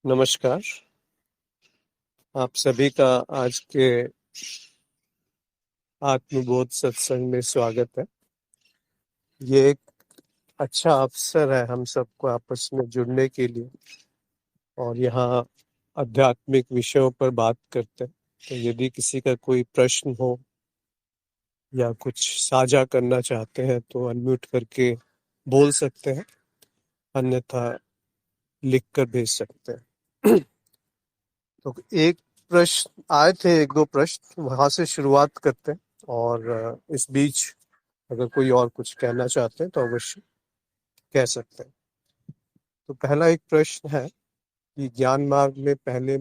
नमस्कार। आप सभी का आज के आत्मबोध सत्संग में स्वागत है। ये एक अच्छा अवसर है हम सबको आपस में जुड़ने के लिए और यहाँ आध्यात्मिक विषयों पर बात करते हैं। तो यदि किसी का कोई प्रश्न हो या कुछ साझा करना चाहते हैं तो अनम्यूट करके बोल सकते हैं, अन्यथा लिख कर भेज सकते हैं। तो एक प्रश्न आए थे, एक दो प्रश्न वहां से शुरुआत करते हैं और इस बीच अगर कोई और कुछ कहना चाहते हैं तो अवश्य कह सकते हैं। तो पहला एक प्रश्न है कि ज्ञान मार्ग में पहले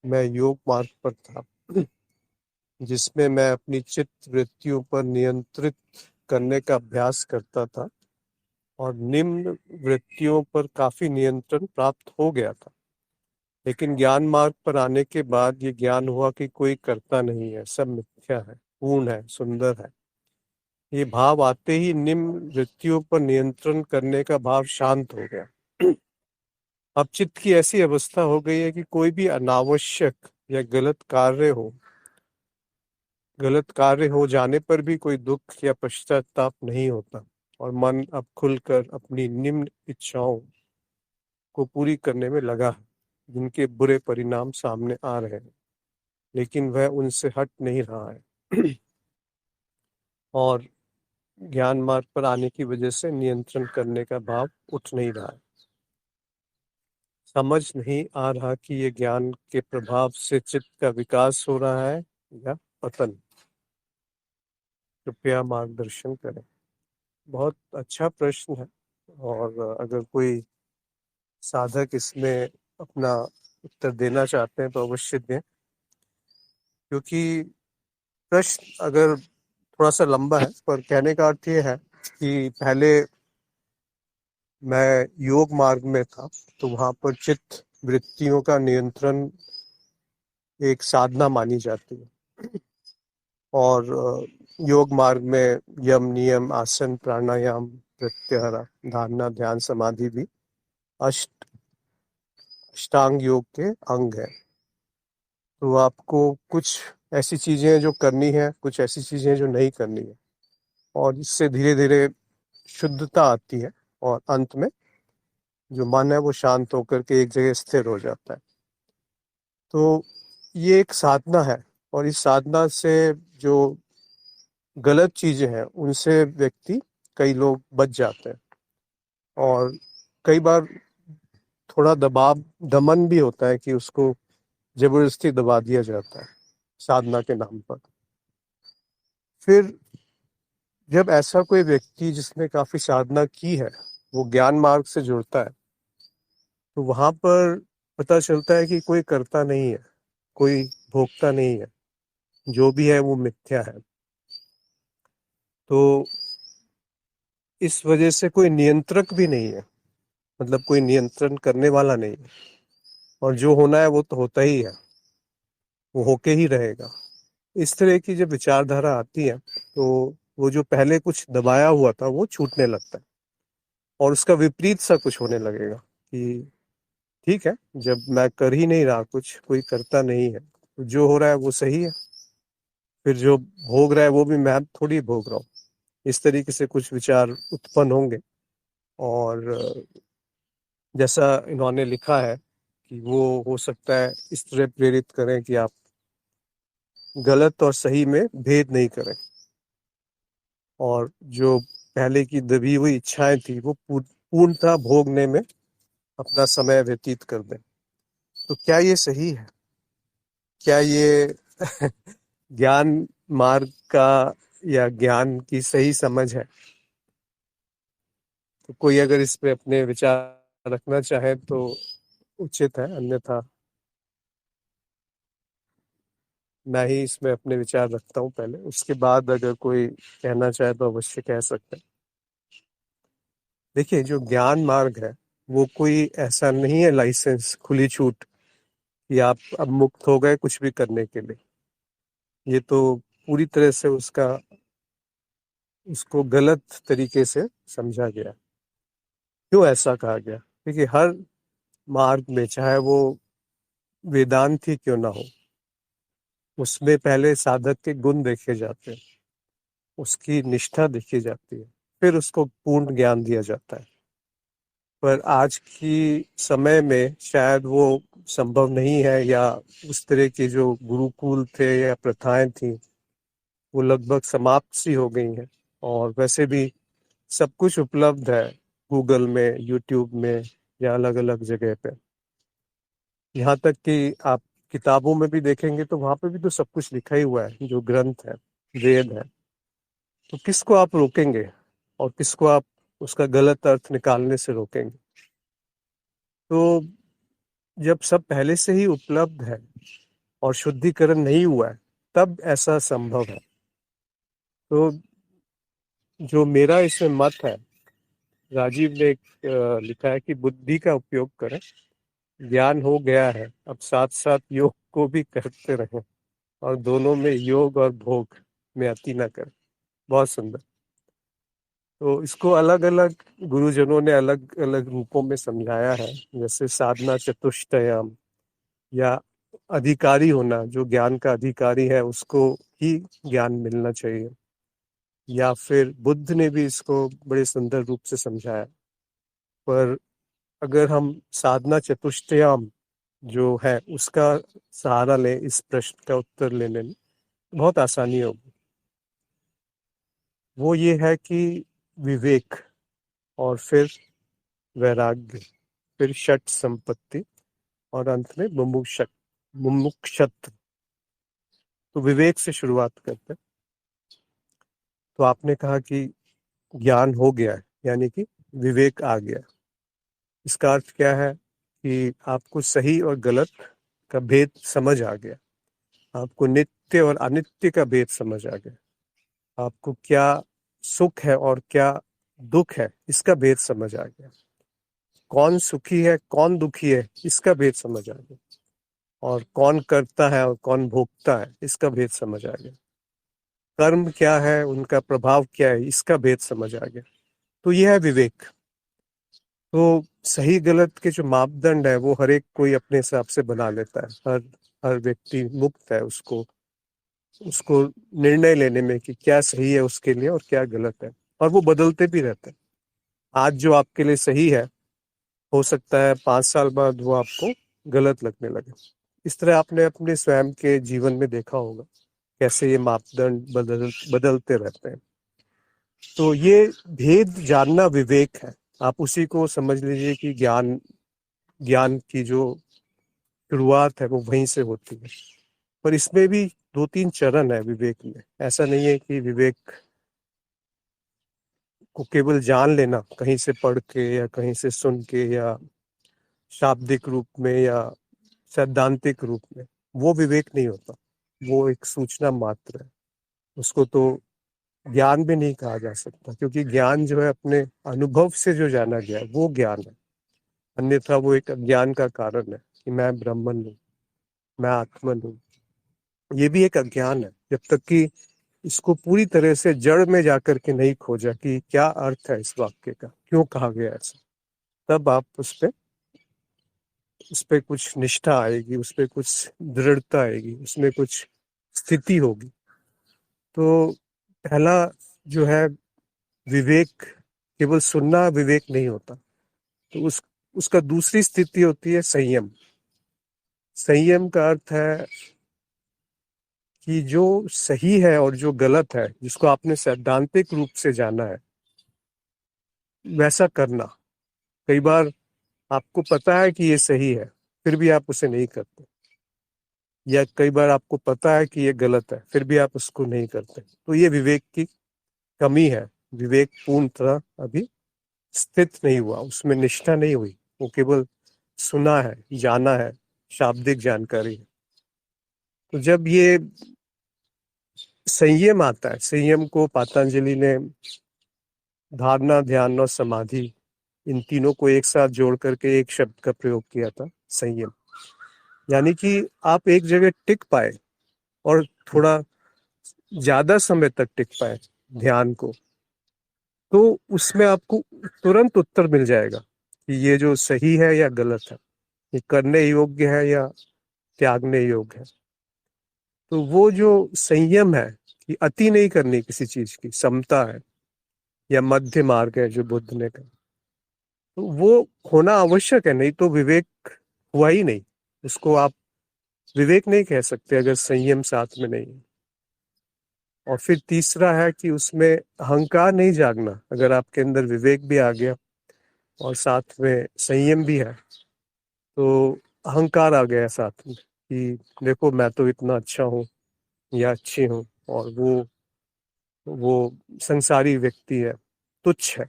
मैं योग मार्ग पर था, जिसमें मैं अपनी चित्त वृत्तियों पर नियंत्रित करने का अभ्यास करता था और निम्न वृत्तियों पर काफी नियंत्रण प्राप्त हो गया था। लेकिन ज्ञान मार्ग पर आने के बाद ये ज्ञान हुआ कि कोई करता नहीं है, सब मिथ्या है, पूर्ण है, सुंदर है। ये भाव आते ही निम्न वृत्तियों पर नियंत्रण करने का भाव शांत हो गया। अब चित्त की ऐसी अवस्था हो गई है कि कोई भी अनावश्यक या गलत कार्य हो जाने पर भी कोई दुख या पश्चाताप नहीं होता और मन अब खुलकर अपनी निम्न इच्छाओं को पूरी करने में लगा है, जिनके बुरे परिणाम सामने आ रहे हैं, लेकिन वह उनसे हट नहीं रहा है। और ज्ञान मार्ग पर आने की वजह से नियंत्रण करने का भाव उठ नहीं रहा है। समझ नहीं आ रहा कि ये ज्ञान के प्रभाव से चित्त का विकास हो रहा है या पतन। कृपया मार्गदर्शन करें। बहुत अच्छा प्रश्न है और अगर कोई साधक इसमें अपना उत्तर देना चाहते हैं तो अवश्य दें, क्योंकि प्रश्न अगर थोड़ा सा लंबा है पर कहने का अर्थ ये है कि पहले मैं योग मार्ग में था तो वहां पर चित्त वृत्तियों का नियंत्रण एक साधना मानी जाती है और योग मार्ग में यम नियम आसन प्राणायाम प्रत्याहार धारणा ध्यान समाधि भी अष्ट अष्टांग योग के अंग है। तो आपको कुछ ऐसी चीजें जो करनी है, कुछ ऐसी चीजें जो नहीं करनी है, और इससे धीरे धीरे शुद्धता आती है और अंत में जो मन है वो शांत होकर के एक जगह स्थिर हो जाता है। तो ये एक साधना है और इस साधना से जो गलत चीजें हैं उनसे व्यक्ति, कई लोग बच जाते हैं और कई बार थोड़ा दबाव दमन भी होता है कि उसको जबरदस्ती दबा दिया जाता है साधना के नाम पर। फिर जब ऐसा कोई व्यक्ति जिसने काफी साधना की है वो ज्ञान मार्ग से जुड़ता है तो वहां पर पता चलता है कि कोई करता नहीं है, कोई भोगता नहीं है, जो भी है वो मिथ्या है। तो इस वजह से कोई नियंत्रक भी नहीं है, मतलब कोई नियंत्रण करने वाला नहीं है, और जो होना है वो तो होता ही है, वो होके ही रहेगा। इस तरह की जब विचारधारा आती है तो वो जो पहले कुछ दबाया हुआ था वो छूटने लगता है और उसका विपरीत सा कुछ होने लगेगा कि ठीक है, जब मैं कर ही नहीं रहा, कुछ कोई करता नहीं है, तो जो हो रहा है वो सही है, फिर जो भोग रहा है वो भी मैं थोड़ी भोग रहा हूँ। इस तरीके से कुछ विचार उत्पन्न होंगे और जैसा इन्होंने लिखा है कि वो हो सकता है इस तरह प्रेरित करें कि आप गलत और सही में भेद नहीं करें और जो पहले की दबी हुई इच्छाएं थी वो पूर्णतः भोगने में अपना समय व्यतीत कर दें। तो क्या ये सही है? क्या ये ज्ञान मार्ग का या ज्ञान की सही समझ है? तो कोई अगर इस पे अपने विचार रखना चाहे तो उचित है, अन्यथा मैं ही इसमें अपने विचार रखता हूँ पहले, उसके बाद अगर कोई कहना चाहे तो अवश्य कह सकते हैं। देखिए, जो ज्ञान मार्ग है वो कोई ऐसा नहीं है लाइसेंस, खुली छूट कि आप अब मुक्त हो गए कुछ भी करने के लिए। ये तो पूरी तरह से उसको गलत तरीके से समझा गया। क्यों ऐसा कहा गया? देखिए, हर मार्ग में, चाहे वो वेदांत ही क्यों ना हो, उसमें पहले साधक के गुण देखे जाते हैं, उसकी निष्ठा देखी जाती है, फिर उसको पूर्ण ज्ञान दिया जाता है। पर आज की समय में शायद वो संभव नहीं है, या उस तरह के जो गुरुकुल थे या प्रथाएं थी वो लगभग समाप्त सी हो गई हैं। और वैसे भी सब कुछ उपलब्ध है गूगल में, यूट्यूब में, या अलग अलग जगह पे। यहाँ तक कि आप किताबों में भी देखेंगे तो वहां पे भी तो सब कुछ लिखा ही हुआ है, जो ग्रंथ है, वेद है। तो किसको आप रोकेंगे और किसको आप उसका गलत अर्थ निकालने से रोकेंगे? तो जब सब पहले से ही उपलब्ध है और शुद्धिकरण नहीं हुआ है, तब ऐसा संभव है। तो जो मेरा इसमें मत है, राजीव ने लिखा है कि बुद्धि का उपयोग करें, ज्ञान हो गया है, अब साथ साथ योग को भी करते रहें, और दोनों में योग और भोग में अति न करें। बहुत सुंदर। तो इसको अलग अलग गुरुजनों ने अलग अलग रूपों में समझाया है, जैसे साधना चतुष्टयम, या अधिकारी होना, जो ज्ञान का अधिकारी है उसको ही ज्ञान मिलना चाहिए। या फिर बुद्ध ने भी इसको बड़े सुंदर रूप से समझाया। पर अगर हम साधना चतुष्टयम जो है उसका सहारा लें इस प्रश्न का उत्तर लेने में, बहुत आसानी होगी। वो ये है कि विवेक, और फिर वैराग्य, फिर षट संपत्ति, और अंत में मुमुक्षत्व। तो विवेक से शुरुआत करते हैं। तो आपने कहा कि ज्ञान हो गया है, यानी कि विवेक आ गया। इसका अर्थ क्या है? कि आपको सही और गलत का भेद समझ आ गया, आपको नित्य और अनित्य का भेद समझ आ गया, आपको क्या सुख है और क्या दुख है इसका भेद समझ आ गया, कौन सुखी है कौन दुखी है इसका भेद समझ आ गया, और कौन करता है और कौन भोगता है इसका भेद समझ आ गया, कर्म क्या है, उनका प्रभाव क्या है, इसका भेद समझ आ गया। तो यह है विवेक। तो सही गलत के जो मापदंड है वो हर एक कोई अपने हिसाब से बना लेता है। हर हर व्यक्ति मुक्त है उसको उसको निर्णय लेने में कि क्या सही है उसके लिए और क्या गलत है, और वो बदलते भी रहते हैं। आज जो आपके लिए सही है, हो सकता है 5 साल बाद वो आपको गलत लगने लगे। इस तरह आपने अपने स्वयं के जीवन में देखा होगा कैसे ये मापदंड बदलते रहते हैं। तो ये भेद जानना विवेक है। आप उसी को समझ लीजिए कि ज्ञान ज्ञान की जो शुरुआत है वो वहीं से होती है। पर इसमें भी 2-3 चरण है विवेक में। ऐसा नहीं है कि विवेक को केवल जान लेना कहीं से पढ़ के या कहीं से सुन के या शाब्दिक रूप में या सैद्धांतिक रूप में, वो विवेक नहीं होता। वो एक सूचना मात्र है। उसको तो ज्ञान भी नहीं कहा जा सकता, क्योंकि ज्ञान जो है अपने अनुभव से जो जाना गया है वो ज्ञान है। अन्यथा वो एक अज्ञान का कारण है कि मैं ब्राह्मण हूँ, मैं आत्मन हूँ। ये भी एक अज्ञान है, जब तक कि इसको पूरी तरह से जड़ में जाकर के नहीं खोजा कि क्या अर्थ है इस वाक्य का, क्यों कहा गया ऐसा। तब आप उस पे कुछ निष्ठा आएगी, उस पे कुछ दृढ़ता आएगी, उसमें कुछ स्थिति होगी। तो पहला जो है विवेक, केवल सुनना विवेक नहीं होता। तो उसका दूसरी स्थिति होती है संयम। संयम का अर्थ है कि जो सही है और जो गलत है, जिसको आपने सैद्धांतिक रूप से जाना है, वैसा करना। कई बार आपको पता है कि ये सही है, फिर भी आप उसे नहीं करते, या कई बार आपको पता है कि ये गलत है, फिर भी आप उसको नहीं करते। तो ये विवेक की कमी है। विवेक पूर्ण तरह अभी स्थित नहीं हुआ, उसमें निष्ठा नहीं हुई। वो केवल सुना है, जाना है, शाब्दिक जानकारी है। तो जब ये संयम आता है, संयम को पतंजलि ने धारणा, ध्यान और समाधि, इन तीनों को एक साथ जोड़ करके एक शब्द का प्रयोग किया था, संयम। यानी कि आप एक जगह टिक पाए और थोड़ा ज्यादा समय तक टिक पाए ध्यान को, तो उसमें आपको तुरंत उत्तर मिल जाएगा कि ये जो सही है या गलत है। ये करने योग्य है या त्यागने योग्य है। तो वो जो संयम है कि अति नहीं करनी किसी चीज की, समता है या मध्य मार्ग है जो बुद्ध ने कहा, तो वो होना आवश्यक है, नहीं तो विवेक हुआ ही नहीं। उसको आप विवेक नहीं कह सकते अगर संयम साथ में नहीं है। और फिर तीसरा है कि उसमें अहंकार नहीं जागना। अगर आपके अंदर विवेक भी आ गया और साथ में संयम भी है, तो अहंकार आ गया साथ में कि देखो मैं तो इतना अच्छा हूँ या अच्छी हूँ, और वो संसारी व्यक्ति है, तुच्छ है।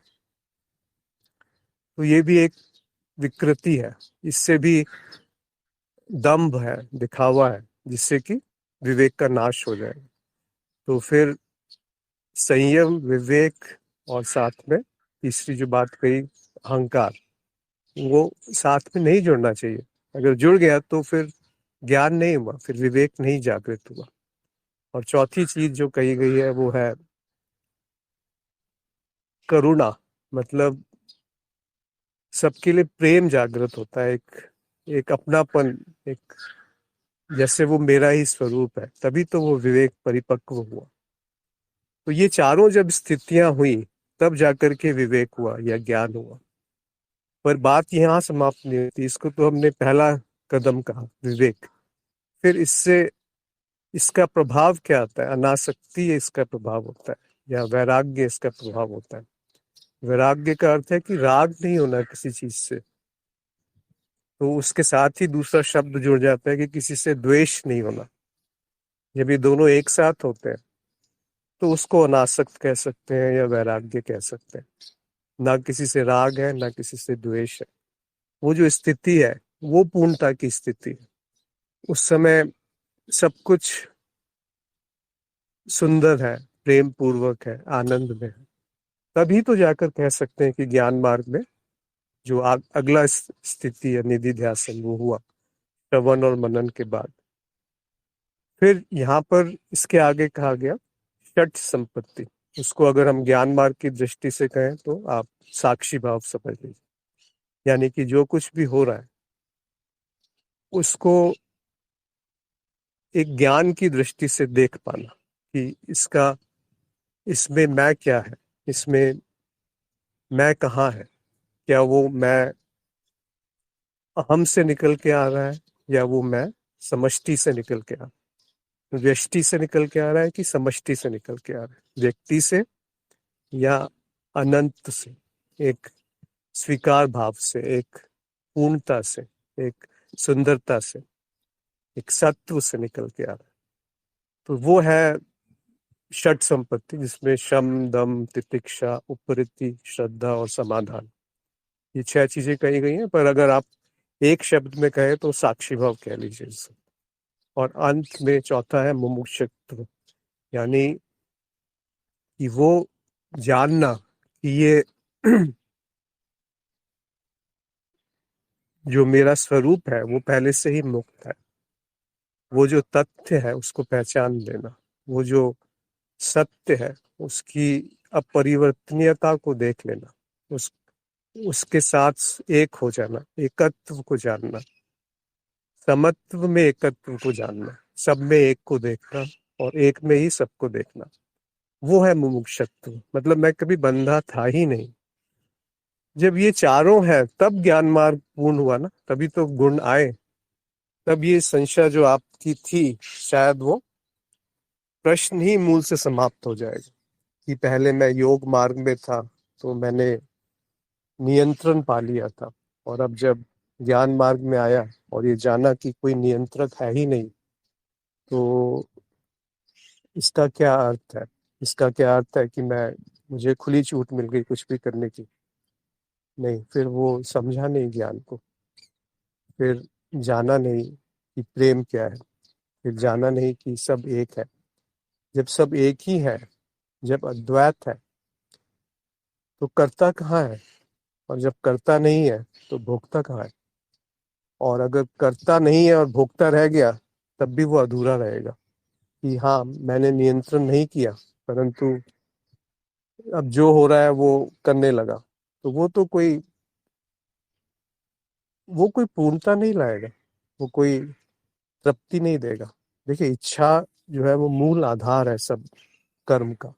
तो ये भी एक विकृति है, इससे भी दंभ है, दिखावा है, जिससे कि विवेक का नाश हो जाए। तो फिर संयम, विवेक और साथ में तीसरी जो बात कही अहंकार, वो साथ में नहीं जुड़ना चाहिए। अगर जुड़ गया तो फिर ज्ञान नहीं हुआ, फिर विवेक नहीं जागृत हुआ। और चौथी चीज जो कही गई है वो है करुणा। मतलब सबके लिए प्रेम जागृत होता है, एक एक अपनापन, एक जैसे वो मेरा ही स्वरूप है, तभी तो वो विवेक परिपक्व हुआ। तो ये चारों जब स्थितियां हुई तब जाकर के विवेक हुआ या ज्ञान हुआ। पर बात यहाँ समाप्त नहीं होती, इसको तो हमने पहला कदम कहा, विवेक। फिर इससे इसका प्रभाव क्या आता है? अनासक्ति इसका प्रभाव होता है या वैराग्य इसका प्रभाव होता है। वैराग्य का अर्थ है कि राग नहीं होना किसी चीज से। तो उसके साथ ही दूसरा शब्द जुड़ जाता है कि किसी से द्वेष नहीं होना। जब ये दोनों एक साथ होते हैं तो उसको अनासक्त कह सकते हैं या वैराग्य कह सकते हैं। ना किसी से राग है, ना किसी से द्वेष है। वो जो स्थिति है वो पूर्णता की स्थिति है। उस समय सब कुछ सुंदर है, प्रेम पूर्वक है, आनंद में है। तभी तो जाकर कह सकते हैं कि ज्ञान मार्ग में जो अगला स्थिति है निधि ध्यासन, वो हुआ श्रवण और मनन के बाद। फिर यहाँ पर इसके आगे कहा गया षट संपत्ति। उसको अगर हम ज्ञान मार्ग की दृष्टि से कहें तो आप साक्षी भाव समझ लीजिए। यानी कि जो कुछ भी हो रहा है उसको एक ज्ञान की दृष्टि से देख पाना कि इसमें मैं क्या है, इसमें मैं कहाँ है। क्या वो मैं अहम से निकल के आ रहा है या वो मैं समष्टि से निकल के आ रहा है, व्यष्टि से निकल के आ रहा है कि समष्टि से निकल के आ रहा है, व्यक्ति से या अनंत से, एक स्वीकार भाव से, एक पूर्णता से, एक सुंदरता से, एक सत्व से निकल के आ रहा है। तो वो है षट संपत्ति, जिसमें शम, दम, तितिक्षा, उपरिति, श्रद्धा और समाधान, ये 6 चीजें कही गई हैं। पर अगर आप एक शब्द में कहें तो साक्षी भाव कह लीजिए इसे। और अंत में चौथा है मुमुक्षुत्व, यानी कि वो जानना कि ये जो मेरा स्वरूप है वो पहले से ही मुक्त है। वो जो तथ्य है उसको पहचान लेना, वो जो सत्य है उसकी अपरिवर्तनीयता को देख लेना, उसके साथ एक हो जाना, एकत्व को जानना, समत्व में एकत्व को जानना, सब में एक को देखना और एक में ही सबको देखना, वो है मुमुक्षुत्व। मतलब मैं कभी बंधा था ही नहीं। जब ये चारों है तब ज्ञान मार्ग पूर्ण हुआ ना, तभी तो गुण आए। तब ये संशय जो आपकी थी शायद वो प्रश्न ही मूल से समाप्त हो जाएगा कि पहले मैं योग मार्ग में था तो मैंने नियंत्रण पा लिया था, और अब जब ज्ञान मार्ग में आया और ये जाना कि कोई नियंत्रक है ही नहीं, तो इसका क्या अर्थ है? इसका क्या अर्थ है कि मुझे खुली छूट मिल गई कुछ भी करने की? नहीं, फिर वो समझा नहीं ज्ञान को, फिर जाना नहीं कि प्रेम क्या है, फिर जाना नहीं कि सब एक है। जब सब एक ही है, जब अद्वैत है, तो कर्ता कहाँ है? और जब कर्ता नहीं है तो भोक्ता कहाँ है? और अगर कर्ता नहीं है और भोक्ता रह गया तब भी वो अधूरा रहेगा कि हाँ मैंने नियंत्रण नहीं किया, परंतु अब जो हो रहा है वो करने लगा। तो वो तो कोई वो कोई पूर्णता नहीं लाएगा, वो कोई तृप्ति नहीं देगा। देखिए, इच्छा जो है वो मूल आधार है सब कर्म का।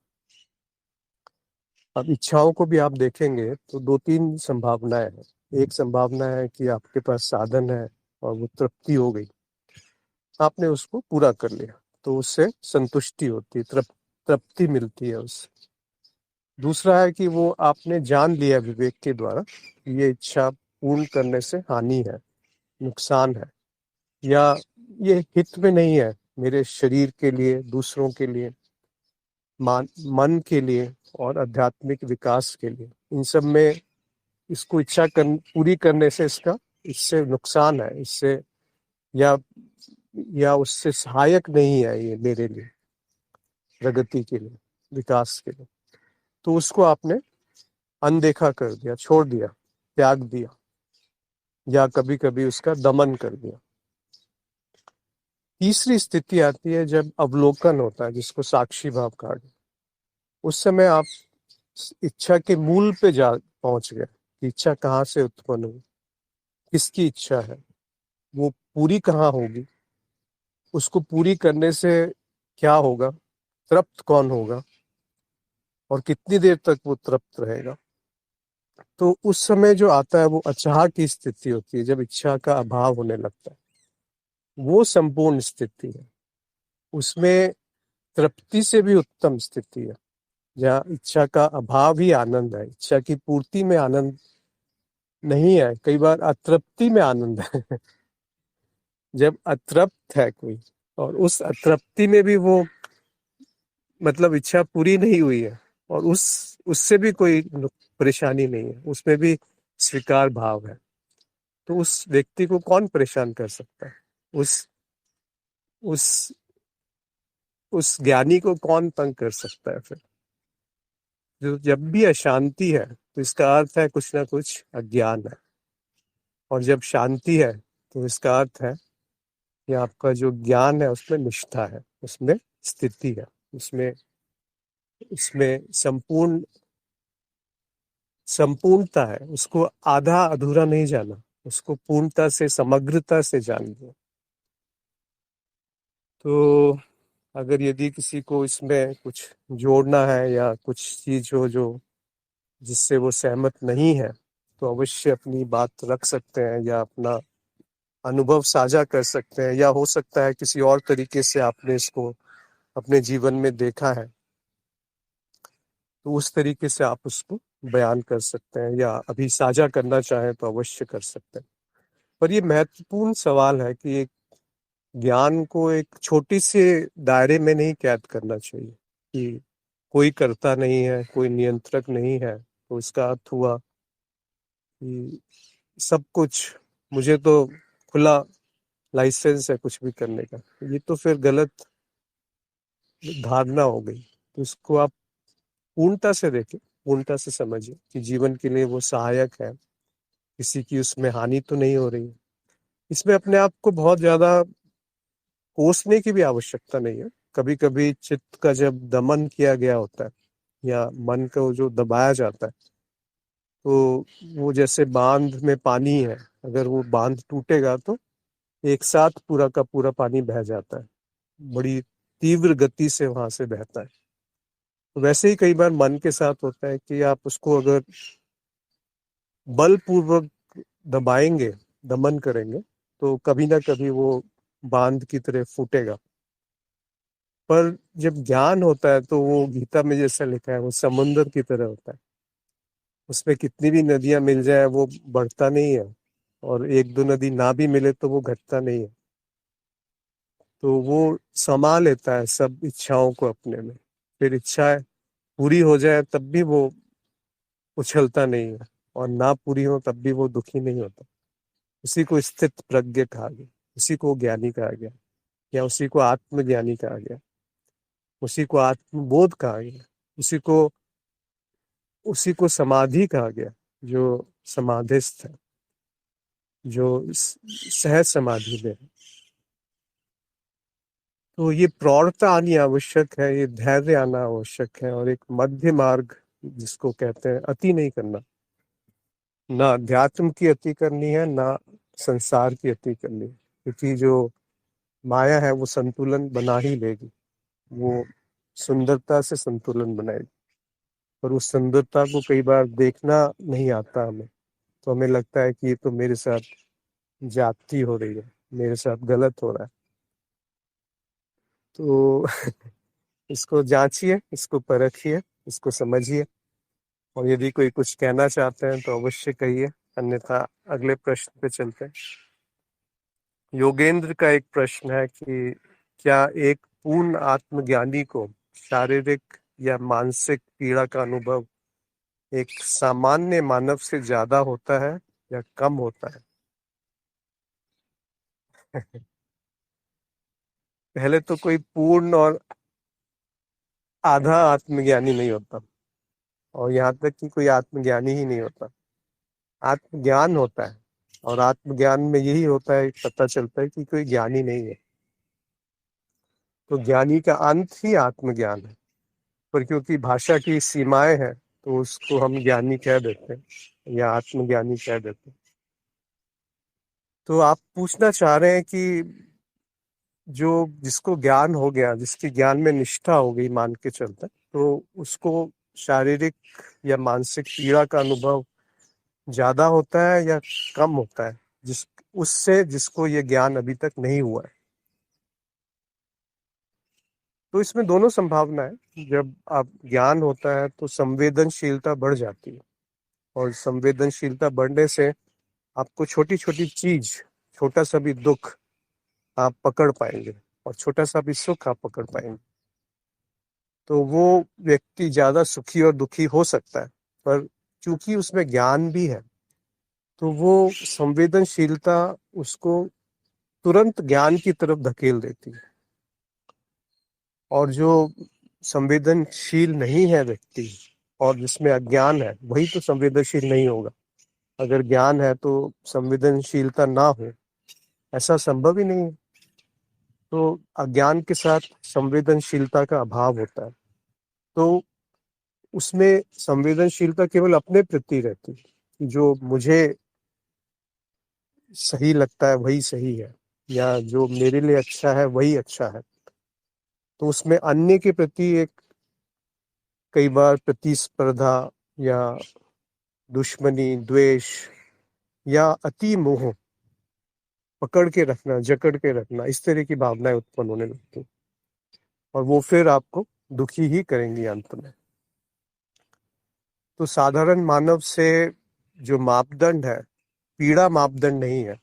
अब इच्छाओं को भी आप देखेंगे तो दो तीन संभावनाएं हैं। एक संभावना है कि आपके पास साधन है और वो तृप्ति हो गई, आपने उसको पूरा कर लिया, तो उससे संतुष्टि होती है, तृप्ति मिलती है उससे। दूसरा है कि वो आपने जान लिया विवेक के द्वारा कि ये इच्छा पूर्ण करने से हानि है, नुकसान है, या ये हित में नहीं है मेरे शरीर के लिए, दूसरों के लिए, मन के लिए और आध्यात्मिक विकास के लिए। इन सब में इसको पूरी करने से इससे नुकसान है, इससे या या उससे सहायक नहीं है ये मेरे लिए, प्रगति के लिए, विकास के लिए। तो उसको आपने अनदेखा कर दिया, छोड़ दिया, त्याग दिया, या कभी कभी उसका दमन कर दिया। तीसरी स्थिति आती है जब अवलोकन होता है, जिसको साक्षी भाव कहा गया। उस समय आप इच्छा के मूल पे जा पहुंच गए कि इच्छा कहाँ से उत्पन्न हुई, किसकी इच्छा है, वो पूरी कहाँ होगी, उसको पूरी करने से क्या होगा, तृप्त कौन होगा और कितनी देर तक वो तृप्त रहेगा। तो उस समय जो आता है वो अचाह की स्थिति होती है, जब इच्छा का अभाव होने लगता है। वो संपूर्ण स्थिति है, उसमें तृप्ति से भी उत्तम स्थिति है, जहाँ इच्छा का अभाव ही आनंद है। इच्छा की पूर्ति में आनंद नहीं है, कई बार अतृप्ति में आनंद है। जब अतृप्त है कोई और उस अतृप्ति में भी वो, मतलब इच्छा पूरी नहीं हुई है और उससे भी कोई परेशानी नहीं है, उसमें भी स्वीकार भाव है, तो उस व्यक्ति को कौन परेशान कर सकता है? उस उस उस ज्ञानी को कौन तंग कर सकता है फिर? जो जब भी अशांति है तो इसका अर्थ है कुछ ना कुछ अज्ञान है, और जब शांति है तो इसका अर्थ है कि आपका जो ज्ञान है उसमें निष्ठा है, उसमें स्थिति है, उसमें उसमें संपूर्णता है। उसको आधा अधूरा नहीं जाना, उसको पूर्णता से, समग्रता से जान लो। तो अगर यदि किसी को इसमें कुछ जोड़ना है या कुछ चीज हो जो जिससे वो सहमत नहीं है, तो अवश्य अपनी बात रख सकते हैं या अपना अनुभव साझा कर सकते हैं, या हो सकता है किसी और तरीके से आपने इसको अपने जीवन में देखा है, तो उस तरीके से आप उसको बयान कर सकते हैं, या अभी साझा करना चाहें तो अवश्य कर सकते हैं। पर ये महत्वपूर्ण सवाल है कि एक ज्ञान को एक छोटी से दायरे में नहीं कैद करना चाहिए कि कोई करता नहीं है, कोई नियंत्रक नहीं है, तो इसका अर्थ हुआ कि सब कुछ, मुझे तो खुला लाइसेंस है कुछ भी करने का। ये तो फिर गलत धारणा हो गई। तो इसको आप पूर्णता से देखें, पूर्णता से समझिए कि जीवन के लिए वो सहायक है, किसी की उसमें हानि तो नहीं हो रही है। इसमें अपने आप को बहुत ज्यादा कोसने की भी आवश्यकता नहीं है। कभी कभी चित्त का जब दमन किया गया होता है या मन को जो दबाया जाता है, तो वो जैसे बांध में पानी है, अगर वो बांध टूटेगा तो एक साथ पूरा का पूरा पानी बह जाता है, बड़ी तीव्र गति से वहां से बहता है। तो वैसे ही कई बार मन के साथ होता है कि आप उसको अगर बलपूर्वक दबाएंगे, दमन करेंगे, तो कभी ना कभी वो बांध की तरह फूटेगा। पर जब ज्ञान होता है तो वो गीता में जैसा लिखा है, वो समुन्द्र की तरह होता है। उसमें कितनी भी नदियां मिल जाए वो बढ़ता नहीं है, और एक दो नदी ना भी मिले तो वो घटता नहीं है। तो वो समा लेता है सब इच्छाओं को अपने में। फिर इच्छाएं पूरी हो जाए तब भी वो उछलता नहीं है, और ना पूरी हो तब भी वो दुखी नहीं होता। उसी को स्थित प्रज्ञ कहा गया, उसी को ज्ञानी कहा गया, या उसी को आत्मज्ञानी कहा गया, उसी को आत्मबोध कहा गया, उसी को समाधि कहा गया, जो समाधिस्थ है, जो सहज समाधि में है। तो ये प्रौढ़ता आनी आवश्यक है, ये धैर्य आना आवश्यक है, और एक मध्य मार्ग जिसको कहते हैं, अति नहीं करना, ना अध्यात्म की अति करनी है, ना संसार की अति करनी है, क्योंकि जो माया है वो संतुलन बना ही लेगी, वो सुंदरता से संतुलन बनाएगी। पर उस सुंदरता को कई बार देखना नहीं आता हमें, तो हमें लगता है कि ये तो मेरे साथ ज्यादती हो रही है, मेरे साथ गलत हो रहा है। तो इसको जांचिए, इसको परखिए, इसको समझिए, और यदि कोई कुछ कहना चाहते हैं तो अवश्य कहिए, अन्यथा अगले प्रश्न पे चलते हैं। योगेंद्र का एक प्रश्न है कि क्या एक पूर्ण आत्मज्ञानी को शारीरिक या मानसिक पीड़ा का अनुभव एक सामान्य मानव से ज्यादा होता है या कम होता है? पहले तो कोई पूर्ण और आधा आत्मज्ञानी नहीं होता, और यहाँ तक कि कोई आत्मज्ञानी ही नहीं होता। आत्मज्ञान होता है, और आत्मज्ञान में यही होता है, पता चलता है कि कोई ज्ञानी नहीं है। तो ज्ञानी का अंत ही आत्मज्ञान है, पर क्योंकि भाषा की सीमाएं हैं तो उसको हम ज्ञानी कह देते हैं या आत्मज्ञानी कह देते हैं। तो आप पूछना चाह रहे हैं कि जो जिसको ज्ञान हो गया, जिसकी ज्ञान में निष्ठा हो गई मान के चलते, तो उसको शारीरिक या मानसिक पीड़ा का अनुभव ज्यादा होता है या कम होता है उससे जिसको ये ज्ञान अभी तक नहीं हुआ है? तो इसमें दोनों संभावना है। जब आप ज्ञान होता है तो संवेदनशीलता बढ़ जाती है, और संवेदनशीलता बढ़ने से आपको छोटी छोटी चीज, छोटा सा भी दुख आप पकड़ पाएंगे, और छोटा सा भी सुख आप पकड़ पाएंगे। तो वो व्यक्ति ज्यादा सुखी और दुखी हो सकता है, पर चूंकि उसमें ज्ञान भी है तो वो संवेदनशीलता उसको तुरंत ज्ञान की तरफ धकेल देती है। और जो संवेदनशील नहीं है व्यक्ति, और जिसमें अज्ञान है, वही तो संवेदनशील नहीं होगा। अगर ज्ञान है तो संवेदनशीलता ना हो, ऐसा संभव ही नहीं है। तो अज्ञान के साथ संवेदनशीलता का अभाव होता है, तो उसमें संवेदनशीलता केवल अपने प्रति रहती है कि जो मुझे सही लगता है वही सही है, या जो मेरे लिए अच्छा है वही अच्छा है। तो उसमें अन्य के प्रति एक कई बार प्रतिस्पर्धा या दुश्मनी, द्वेष या अति मोह, पकड़ के रखना, जकड़ के रखना, इस तरह की भावनाएं उत्पन्न होने लगती हैं, और वो फिर आपको दुखी ही करेंगी अंत में। तो साधारण मानव से जो मापदंड है, पीड़ा मापदंड नहीं है,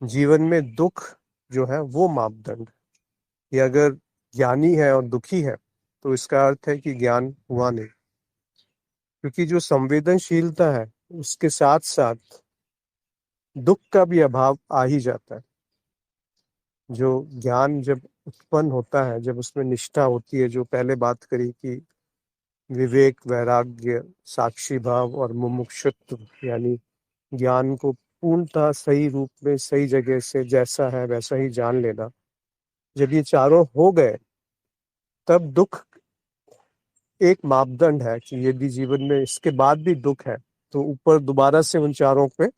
जीवन में दुख जो है वो मापदंड है। कि अगर ज्ञानी है और दुखी है तो इसका अर्थ है कि ज्ञान हुआ नहीं, क्योंकि जो संवेदनशीलता है उसके साथ साथ दुख का भी अभाव आ ही जाता है। जो ज्ञान जब उत्पन्न होता है, जब उसमें निष्ठा होती है, जो पहले बात करी कि विवेक, वैराग्य, साक्षी भाव और मुमुक्षुत्व, यानी ज्ञान को पूर्णतः सही रूप में, सही जगह से जैसा है वैसा ही जान लेना, जब ये चारों हो गए तब दुख एक मापदंड है कि यदि जीवन में इसके बाद भी दुख है तो ऊपर दोबारा से उन चारों पे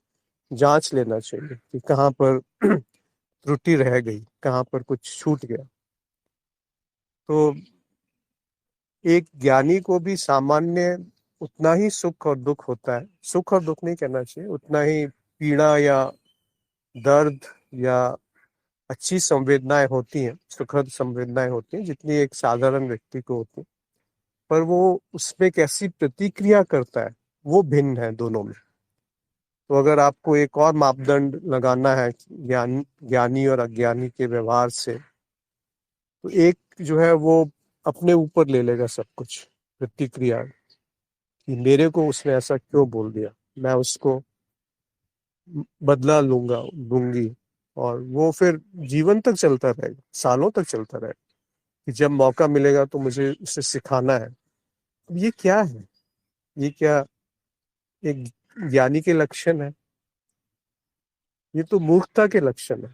जांच लेना चाहिए कि कहाँ पर त्रुटि रह गई, कहाँ पर कुछ छूट गया। तो एक ज्ञानी को भी सामान्य उतना ही सुख और दुख होता है, सुख और दुख नहीं कहना चाहिए, उतना ही पीड़ा या दर्द या अच्छी संवेदनाएं होती हैं, सुखद संवेदनाएं होती हैं जितनी एक साधारण व्यक्ति को होती है। पर वो उसमें कैसी प्रतिक्रिया करता है वो भिन्न है दोनों में। तो अगर आपको एक और मापदंड लगाना है ज्ञानी और अज्ञानी के व्यवहार से, तो एक जो है वो अपने ऊपर ले लेगा सब कुछ प्रतिक्रिया, कि मेरे को उसने ऐसा क्यों बोल दिया, मैं उसको बदला लूंगी, और वो फिर जीवन तक चलता रहेगा, सालों तक चलता रहेगा कि जब मौका मिलेगा तो मुझे उसे सिखाना है। ये क्या है? ये क्या एक ज्ञानी के लक्षण है? ये तो मूर्खता के लक्षण है,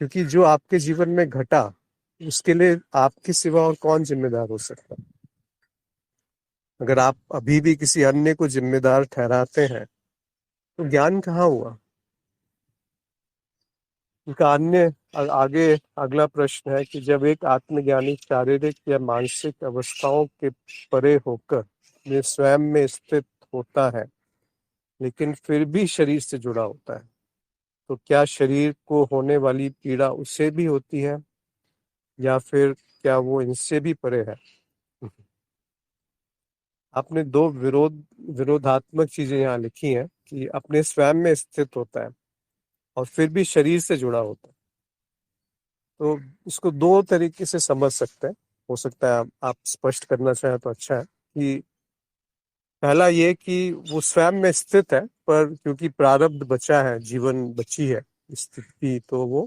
क्योंकि जो आपके जीवन में घटा उसके लिए आपके सिवा और कौन जिम्मेदार हो सकता है? अगर आप अभी भी किसी अन्य को जिम्मेदार ठहराते हैं तो ज्ञान कहाँ हुआ? इनका अन्य आगे अगला प्रश्न है कि जब एक आत्मज्ञानी शारीरिक या मानसिक अवस्थाओं के परे होकर अपने स्वयं में स्थित होता है लेकिन फिर भी शरीर से जुड़ा होता है, तो क्या शरीर को होने वाली पीड़ा उससे भी होती है या फिर क्या वो इनसे भी परे है? आपने दो विरोधात्मक चीजें यहाँ लिखी हैं कि अपने स्वयं में स्थित होता है और फिर भी शरीर से जुड़ा होता है। तो इसको दो तरीके से समझ सकते हैं। हो सकता है आप स्पष्ट करना चाहें तो अच्छा है कि पहला ये कि वो स्वयं में स्थित है, पर क्योंकि प्रारब्ध बचा है, जीवन बची है स्थिति, तो वो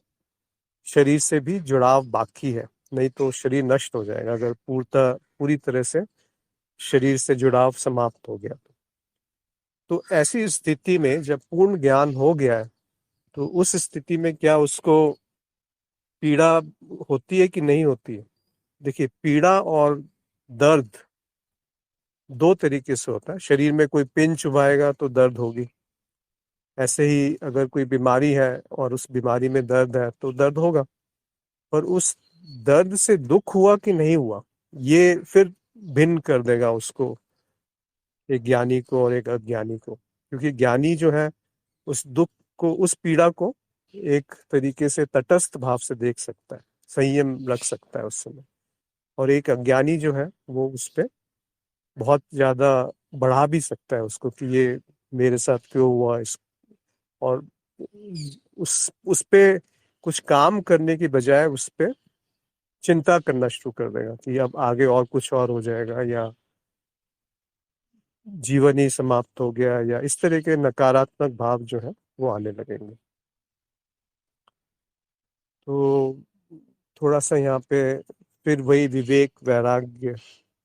शरीर से भी जुड़ाव बाकी है। नहीं तो शरीर नष्ट हो जाएगा अगर पूरी तरह से शरीर से जुड़ाव समाप्त हो गया। तो ऐसी स्थिति में जब पूर्ण ज्ञान हो गया है तो उस स्थिति में क्या उसको पीड़ा होती है कि नहीं होती है? देखिए, पीड़ा और दर्द दो तरीके से होता है। शरीर में कोई पिन चुभाएगा तो दर्द होगी, ऐसे ही अगर कोई बीमारी है और उस बीमारी में दर्द है तो दर्द होगा। पर उस दर्द से दुख हुआ कि नहीं हुआ, ये फिर भिन्न कर देगा उसको, एक ज्ञानी को और एक अज्ञानी को। क्योंकि ज्ञानी जो है उस दुख को, उस पीड़ा को एक तरीके से तटस्थ भाव से देख सकता है, संयम रख सकता है उस समय। और एक अज्ञानी जो है वो उस पे बहुत ज्यादा बढ़ा भी सकता है उसको कि ये मेरे साथ क्यों हुआ इस, और उस पे कुछ काम करने की बजाय उस पे चिंता करना शुरू कर देगा कि अब आगे और कुछ और हो जाएगा या जीवन ही समाप्त हो गया, या इस तरह के नकारात्मक भाव जो है वो आने लगेंगे। तो थोड़ा सा यहाँ पे फिर वही विवेक, वैराग्य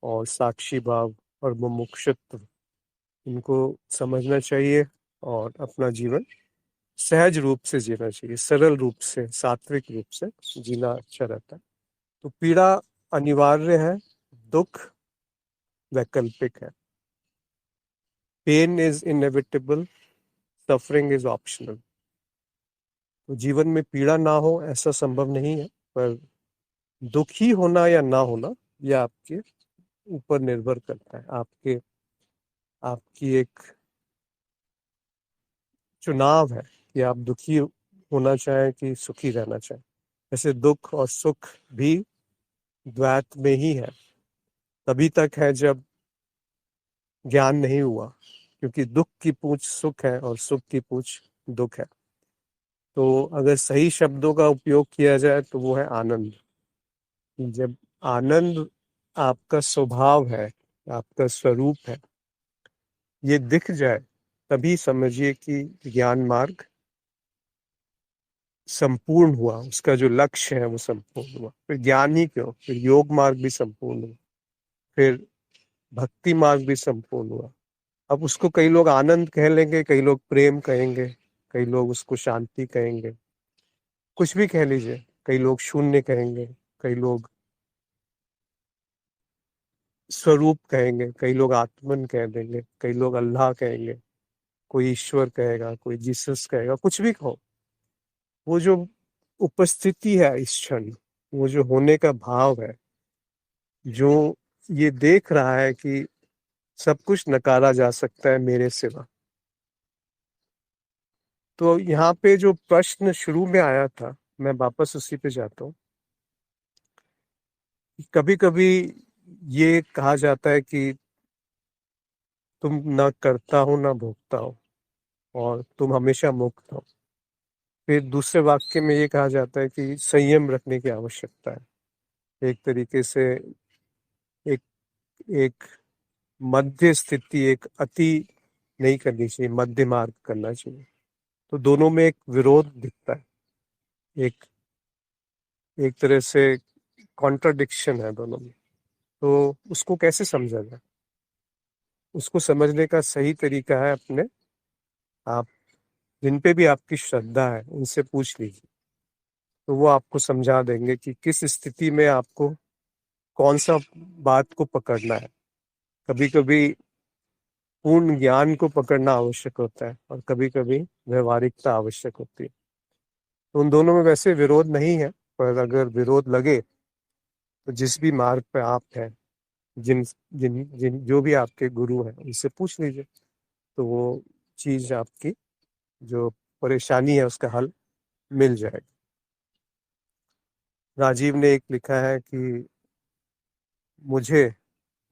और साक्षी भाव और मुमुक्षुत्व, इनको समझना चाहिए और अपना जीवन सहज रूप से जीना चाहिए, सरल रूप से, सात्विक रूप से जीना अच्छा रहता है। तो पीड़ा अनिवार्य है, दुख वैकल्पिक है। Pain is inevitable, suffering is optional. तो जीवन में पीड़ा ना हो ऐसा संभव नहीं है, पर दुखी होना या ना होना यह आपके ऊपर निर्भर करता है। आपकी एक चुनाव है कि आप दुखी होना चाहें कि सुखी रहना चाहें। ऐसे दुख और सुख भी द्वैत में ही है, तभी तक है जब ज्ञान नहीं हुआ। क्योंकि दुख की पूंछ सुख है और सुख की पूंछ दुख है। तो अगर सही शब्दों का उपयोग किया जाए तो वो है आनंद। जब आनंद आपका स्वभाव है, आपका स्वरूप है, ये दिख जाए, तभी समझिए कि ज्ञान मार्ग संपूर्ण हुआ, उसका जो लक्ष्य है वो संपूर्ण हुआ। फिर ज्ञान ही क्यों, फिर योग मार्ग भी संपूर्ण हुआ, फिर भक्ति मार्ग भी संपूर्ण हुआ। अब उसको कई लोग आनंद कह लेंगे, कई लोग प्रेम कहेंगे, कई लोग उसको शांति कहेंगे, कुछ भी कह लीजिए। कई लोग शून्य कहेंगे, कई लोग स्वरूप कहेंगे, कई लोग आत्मन कह देंगे, कई लोग अल्लाह कहेंगे, कोई ईश्वर कहेगा, कोई जीसस कहेगा, कुछ भी कहो। वो जो उपस्थिति है इस क्षण, वो जो होने का भाव है, जो ये देख रहा है कि सब कुछ नकारा जा सकता है मेरे सिवा। तो यहाँ पे जो प्रश्न शुरू में आया था, मैं वापस उसी पे जाता हूँ। कभी कभी ये कहा जाता है कि तुम ना करता हो ना भोगता हो और तुम हमेशा मुक्त हो। फिर दूसरे वाक्य में ये कहा जाता है कि संयम रखने की आवश्यकता है। एक तरीके से एक एक मध्य स्थिति, एक अति नहीं करनी चाहिए, मध्य मार्ग करना चाहिए। तो दोनों में एक विरोध दिखता है, एक एक तरह से कॉन्ट्रडिक्शन है दोनों में। तो उसको कैसे समझा जाए? उसको समझने का सही तरीका है, अपने आप जिन पे भी आपकी श्रद्धा है उनसे पूछ लीजिए, तो वो आपको समझा देंगे कि किस स्थिति में आपको कौन सा बात को पकड़ना है। कभी कभी पूर्ण ज्ञान को पकड़ना आवश्यक होता है और कभी कभी व्यवहारिकता आवश्यक होती है। तो उन दोनों में वैसे विरोध नहीं है, पर अगर विरोध लगे तो जिस भी मार्ग पे आप हैं, जिन जिन जिन जो भी आपके गुरु हैं उनसे पूछ लीजिए, तो वो चीज आपकी जो परेशानी है उसका हल मिल जाएगा। राजीव ने एक लिखा है कि मुझे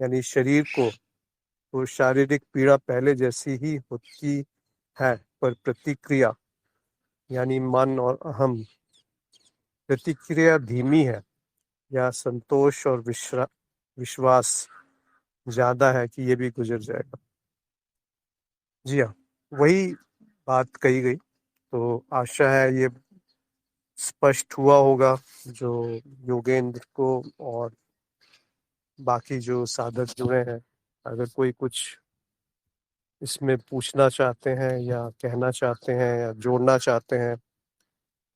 यानी शरीर को तो शारीरिक पीड़ा पहले जैसी ही होती है, पर प्रतिक्रिया यानी मन और अहम प्रतिक्रिया धीमी है, या संतोष और विश्वास ज्यादा है कि ये भी गुजर जाएगा। जी हाँ, वही बात कही गई। तो आशा है ये स्पष्ट हुआ होगा जो योगेंद्र को और बाकी जो साधक जुड़े हैं। अगर कोई कुछ इसमें पूछना चाहते हैं या कहना चाहते हैं या जोड़ना चाहते हैं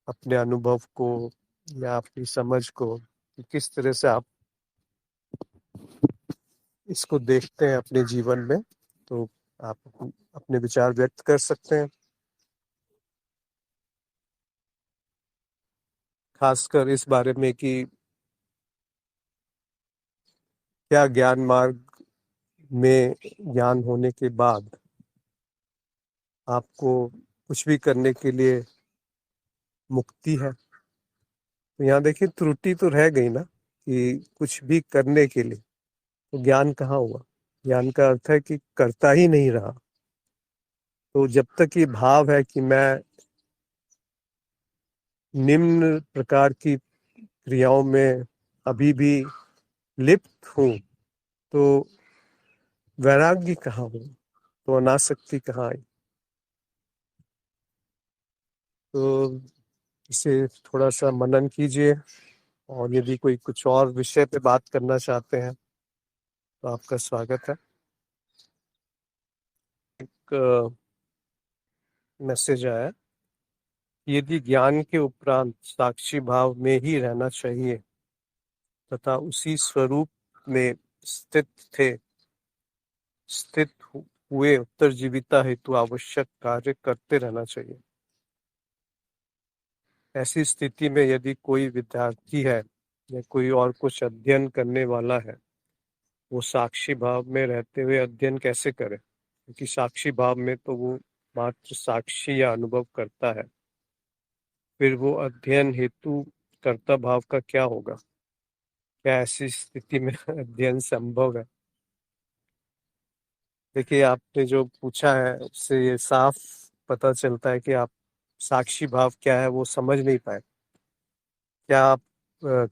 अपने अनुभव को या अपनी समझ को, कि किस तरह से आप इसको देखते हैं अपने जीवन में, तो आप अपने विचार व्यक्त कर सकते हैं। खासकर इस बारे में कि क्या ज्ञान मार्ग में ज्ञान होने के बाद आपको कुछ भी करने के लिए मुक्ति है। तो यहाँ देखिए त्रुटि तो रह गई ना, कि कुछ भी करने के लिए, तो ज्ञान कहाँ हुआ। ज्ञान का अर्थ है कि करता ही नहीं रहा। तो जब तक ये भाव है कि मैं निम्न प्रकार की क्रियाओं में अभी भी लिप्त हूँ, तो वैराग्य कहाँ हुआ, तो अनासक्ति कहाँ आई। तो इसे थोड़ा सा मनन कीजिए, और यदि कोई कुछ और विषय पे बात करना चाहते हैं तो आपका स्वागत है। एक मैसेज आया, यदि ज्ञान के उपरांत साक्षी भाव में ही रहना चाहिए तथा उसी स्वरूप में स्थित थे स्थित हुए उत्तरजीविता हेतु आवश्यक कार्य करते रहना चाहिए। ऐसी स्थिति में यदि कोई विद्यार्थी है या कोई और कुछ अध्ययन करने वाला है, वो साक्षी भाव में रहते हुए अध्ययन कैसे करे, क्योंकि साक्षी भाव में तो वो मात्र साक्षी या अनुभव करता है। फिर वो अध्ययन हेतु कर्ता भाव का क्या होगा। क्या ऐसी स्थिति में अध्ययन संभव है। देखिए आपने जो पूछा है उससे ये साफ पता चलता है कि आप साक्षी भाव क्या है वो समझ नहीं पाए। क्या आप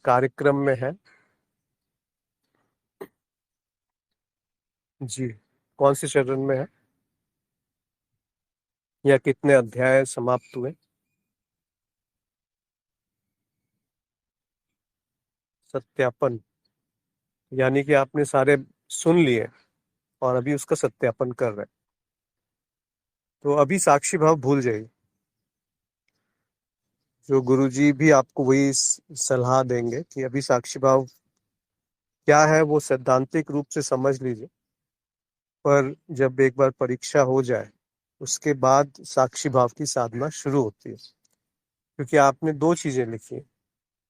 कार्यक्रम में हैं। जी, कौन से चरण में है या कितने अध्याय समाप्त हुए। सत्यापन यानी कि आपने सारे सुन लिए और अभी उसका सत्यापन कर रहे हैं, तो अभी साक्षी भाव भूल जाइए। जो गुरुजी भी आपको वही सलाह देंगे कि अभी साक्षी भाव क्या है वो सैद्धांतिक रूप से समझ लीजिए, पर जब एक बार परीक्षा हो जाए उसके बाद साक्षी भाव की साधना शुरू होती है। क्योंकि आपने दो चीजें लिखी हैं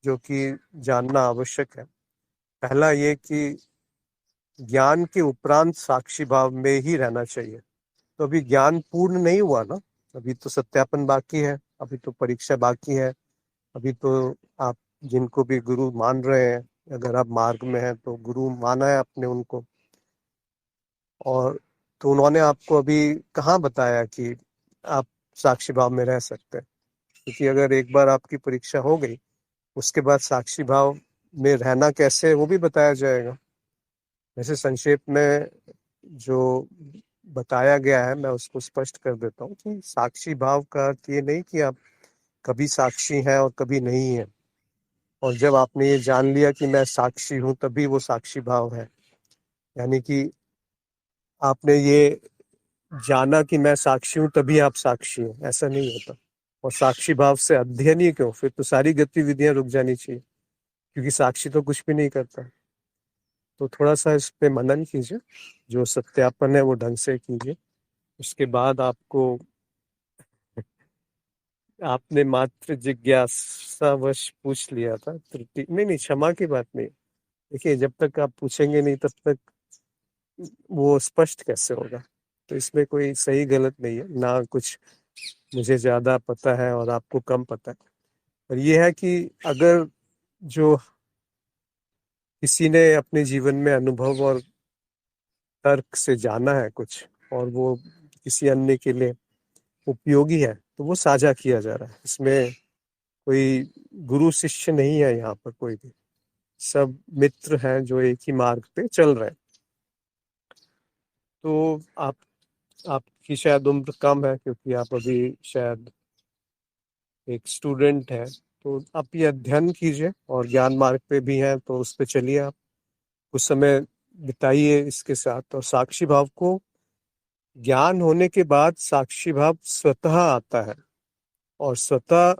जो कि जानना आवश्यक है। पहला ये कि ज्ञान के उपरांत साक्षी भाव में ही रहना चाहिए। तो अभी ज्ञान पूर्ण नहीं हुआ ना, अभी तो सत्यापन बाकी है, अभी तो परीक्षा बाकी है। अभी तो आप जिनको भी गुरु मान रहे हैं, अगर आप मार्ग में हैं तो गुरु माना है आपने उनको, और तो उन्होंने आपको अभी कहाँ बताया कि आप साक्षी भाव में रह सकते हैं। क्योंकि अगर एक बार आपकी परीक्षा हो गई उसके बाद साक्षी भाव में रहना कैसे वो भी बताया जाएगा। वैसे संक्षेप में जो बताया गया है मैं उसको स्पष्ट कर देता हूँ कि साक्षी भाव का अर्थ ये नहीं कि आप कभी साक्षी हैं और कभी नहीं है, और जब आपने ये जान लिया कि मैं साक्षी हूँ तभी वो साक्षी भाव है। यानी कि आपने ये जाना कि मैं साक्षी हूँ तभी आप साक्षी हैं, ऐसा नहीं होता। और साक्षी भाव से अध्ययन ही क्यों, फिर तो सारी गतिविधियां रुक जानी चाहिए, क्योंकि साक्षी तो कुछ भी नहीं करता। तो थोड़ा सा इस पे मनन कीजिए, जो सत्यापन है वो ढंग से कीजिए। उसके बाद आपको आपने मात्र जिज्ञासावश पूछ लिया था, त्रुटि नहीं, नहीं, क्षमा की बात नहीं। देखिए, जब तक आप पूछेंगे नहीं तब तक वो स्पष्ट कैसे होगा। तो इसमें कोई सही गलत नहीं है, ना कुछ मुझे ज्यादा पता है और आपको कम पता है। और ये है कि अगर जो किसी ने अपने जीवन में अनुभव और तर्क से जाना है कुछ, और वो किसी अन्य के लिए उपयोगी है, तो वो साझा किया जा रहा है। इसमें कोई गुरु शिष्य नहीं है यहाँ पर, कोई भी। सब मित्र हैं जो एक ही मार्ग पे चल रहे हैं। तो आपकी शायद उम्र कम है, क्योंकि आप अभी शायद एक स्टूडेंट हैं। तो आप ये अध्ययन कीजिए, और ज्ञान मार्ग पे भी हैं तो उस पे चलिए। आप कुछ समय बिताइए इसके साथ। और साक्षी भाव को, ज्ञान होने के बाद साक्षी भाव स्वतः आता है, और स्वतः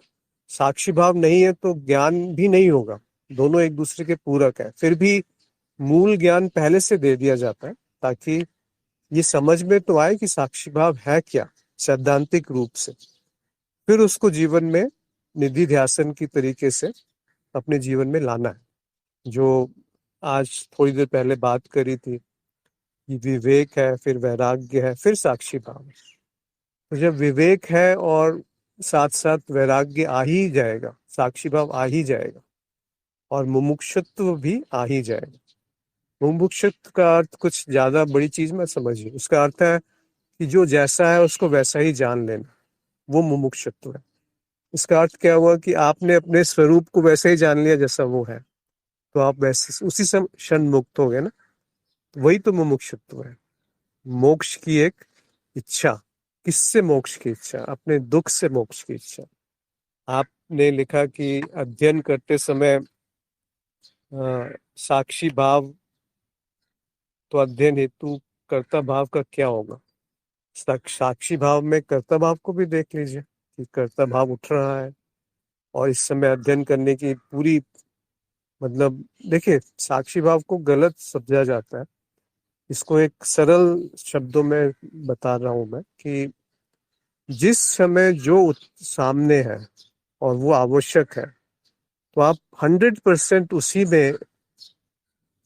साक्षी भाव नहीं है तो ज्ञान भी नहीं होगा। दोनों एक दूसरे के पूरक है। फिर भी मूल ज्ञान पहले से दे दिया जाता है, ताकि ये समझ में तो आए कि साक्षी भाव है क्या, सैद्धांतिक रूप से। फिर उसको जीवन में निधि ध्यासन की तरीके से अपने जीवन में लाना है। जो आज थोड़ी देर पहले बात करी थी कि विवेक है, फिर वैराग्य है, फिर साक्षी भाव है। तो जब विवेक है और साथ साथ वैराग्य आ ही जाएगा, साक्षी भाव आ ही जाएगा, और मुमुक्षुत्व भी आ ही जाएगा। मुमुक्षुत्व का अर्थ कुछ ज्यादा बड़ी चीज मत समझिए। उसका अर्थ है कि जो जैसा है उसको वैसा ही जान लेना, वो मुमुक्षुत्व है। इसका अर्थ क्या हुआ कि आपने अपने स्वरूप को वैसे ही जान लिया जैसा वो है, तो आप वैसे उसी से क्षण मुक्त हो गए ना। वही तो मुमुक्षुत्व है। मोक्ष की एक इच्छा। किससे मोक्ष की इच्छा? अपने दुख से मोक्ष की इच्छा। आपने लिखा कि अध्ययन करते समय साक्षी भाव, तो अध्ययन हेतु कर्ता भाव का क्या होगा? साक्षी भाव में कर्ता भाव को भी देख लीजिए कि कर्ता भाव उठ रहा है, और इस समय अध्ययन करने की पूरी, मतलब देखिए, साक्षी भाव को गलत समझा जाता है। इसको एक सरल शब्दों में बता रहा हूं मैं कि जिस समय जो सामने है और वो आवश्यक है, तो आप 100% उसी में